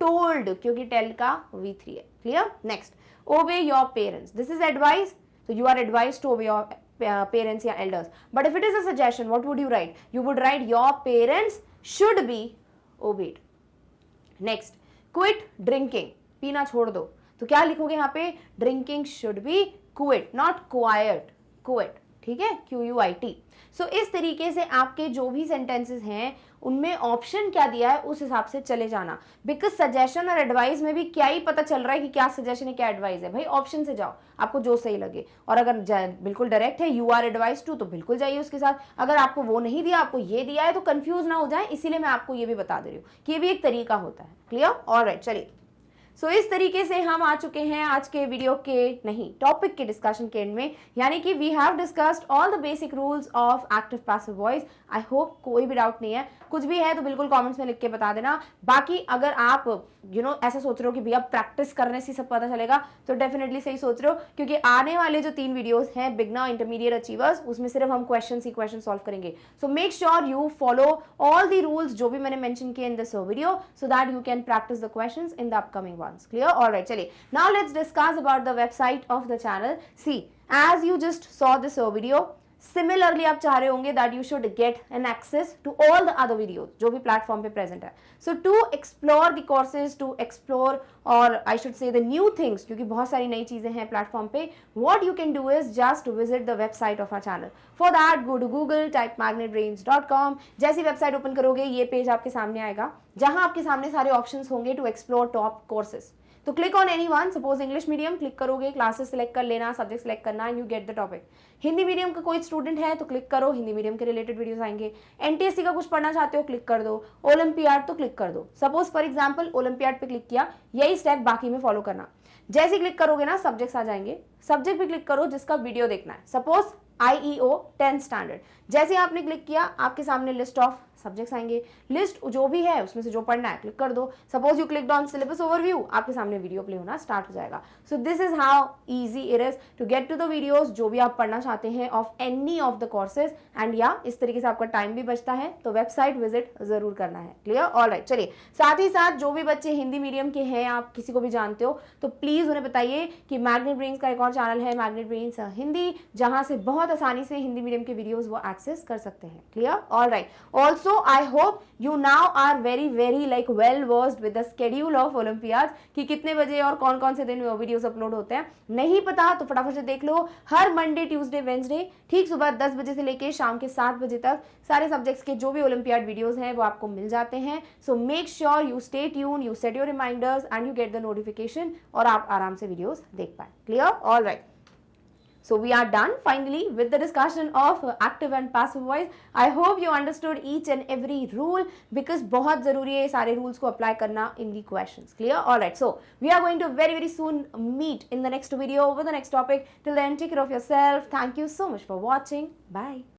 told क्योंकि tell का V3 है। Clear? Next, obey your parents, this is advice, so you are advised to obey your parents या elders, but if it is a suggestion what would you write, you would write your parents should be obeyed। Next, quit drinking, पीना छोड़ दो, तो क्या लिखोगे यहाँ पे, drinking should be quit, not quiet, quit। ठीक है, QUIT। सो इस तरीके से आपके जो भी सेंटेंसेस हैं उनमें ऑप्शन क्या दिया है उस हिसाब से चले जाना। बिकॉज सजेशन और एडवाइस में भी क्या ही पता चल रहा है कि क्या सजेशन है क्या एडवाइस है, भाई ऑप्शन से जाओ आपको जो सही लगे। और अगर बिल्कुल डायरेक्ट है यू आर एडवाइज टू, तो बिल्कुल जाइए उसके साथ। अगर आपको वो नहीं दिया, आपको ये दिया है, तो कंफ्यूज ना हो जाए, इसीलिए मैं आपको ये भी बता दे रही हूँ कि ये भी एक तरीका होता है। क्लियर? ऑलराइट, चलिए। सो इस तरीके से हम आ चुके हैं आज के वीडियो के नहीं टॉपिक के डिस्कशन के एंड में, यानी कि we have discussed all the basic rules of active passive voice. I hope कोई भी डाउट नहीं है, कुछ भी है तो बिल्कुल कमेंट्स में लिख के बता देना। बाकी अगर आप ऐसा सोच रहे हो कि भैया प्रैक्टिस करने से सब पता चलेगा, तो डेफिनेटली सही सोच रहे हो, क्योंकि आने वाले जो 3 वीडियोस हैं बिगनर, इंटरमीडिएट, अचीवर्स, उसमें सिर्फ हम क्वेश्चन ही क्वेश्चन सॉल्व करेंगे। सो make sure you follow all the rules जो भी मैंने मेंशन किए in this video, so that you can practice the questions in the upcoming ones. Clear? Alright, चलिए. Now let's discuss about the website of the channel. See, as you just saw this video, similarly आप चाह रहे होंगे that you should get an access to all the other videos जो भी platform पे present है. So to explore the courses, to explore or I should say the new things, क्योंकि बहुत सारी नई चीजें हैं प्लेटफॉर्म पे, what you can do is just visit the website of our channel. For that, go to Google, type magnetbrains.com. जैसी website open करोगे ये पेज आपके सामने आएगा, जहां आपके सामने सारे ऑप्शंस होंगे टू एक्सप्लोर टॉप कोर्सेज. तो click on any one, suppose English medium click करोगे, क्लासेस सेलेक्ट कर लेना, सब्जेक्ट सेलेक्ट करना and you get the topic. Hindi medium का कोई स्टूडेंट है तो क्लिक करो, हिंदी मीडियम के रिलेटेड वीडियोस आएंगे. एनटीएससी का कुछ पढ़ना चाहते हो क्लिक कर दो, ओलंपियाड तो क्लिक कर दो. सपोज फॉर एग्जांपल ओलंपियाड पे क्लिक किया, यही स्टेप बाकी में फॉलो करना. जैसे क्लिक करोगे ना सब्जेक्ट्स आ जाएंगे, सब्जेक्ट पे क्लिक करो जिसका वीडियो देखना है. सपोज IEO 10th स्टैंडर्ड, जैसे आपने क्लिक किया आपके सामने लिस्ट ऑफ सब्जेक्ट्स आएंगे. लिस्ट जो भी है उसमें से जो पढ़ना है क्लिक कर दो. Suppose you clicked on syllabus overview, आपके सामने वीडियो प्ले होना स्टार्ट हो जाएगा. So this is how easy it is to get to the videos जो भी आप पढ़ना चाहते हैं of any of the courses. And या इस तरीके से आपका टाइम भी बचता है, तो वेबसाइट विजिट जरूर करना है. क्लियर? ऑलराइट, चलिए. साथ ही साथ जो भी बच्चे हिंदी मीडियम के हैं, आप किसी को भी जानते हो, तो प्लीज उन्हें बताइए कि मैग्नेट ब्रेन्स का एक और चैनल है, मैग्नेट ब्रेन्स हिंदी, जहां से बहुत आसानी से हिंदी मीडियम के वीडियोस वो एक्सेस कर सकते हैं. Clear? Alright. Also So I hope you now are very like well versed with the schedule of Olympiads कि कितने बजे और कौन कौन से दिन वीडियोस अपलोड होते हैं. नहीं पता तो फटाफट से देख लो. हर मंडे, ट्यूसडे, वेंसडे ठीक सुबह 10 बजे से लेके शाम के 7 बजे तक सारे सब्जेक्ट्स के जो भी ओलंपियाड वीडियोस हैं वो आपको मिल जाते हैं. So make sure you stay tune, you set your reminders and you get the notification और आप आराम से वीडियोस देख पाए. Clear? All right. So we are done finally with the discussion of active and passive voice. I hope you understood each and every rule because बहुत ज़रूरी है सारे rules को apply करना in the questions. Clear? Alright. So we are going to very soon meet in the next video with the next topic. Till then, take care of yourself. Thank you so much for watching. Bye.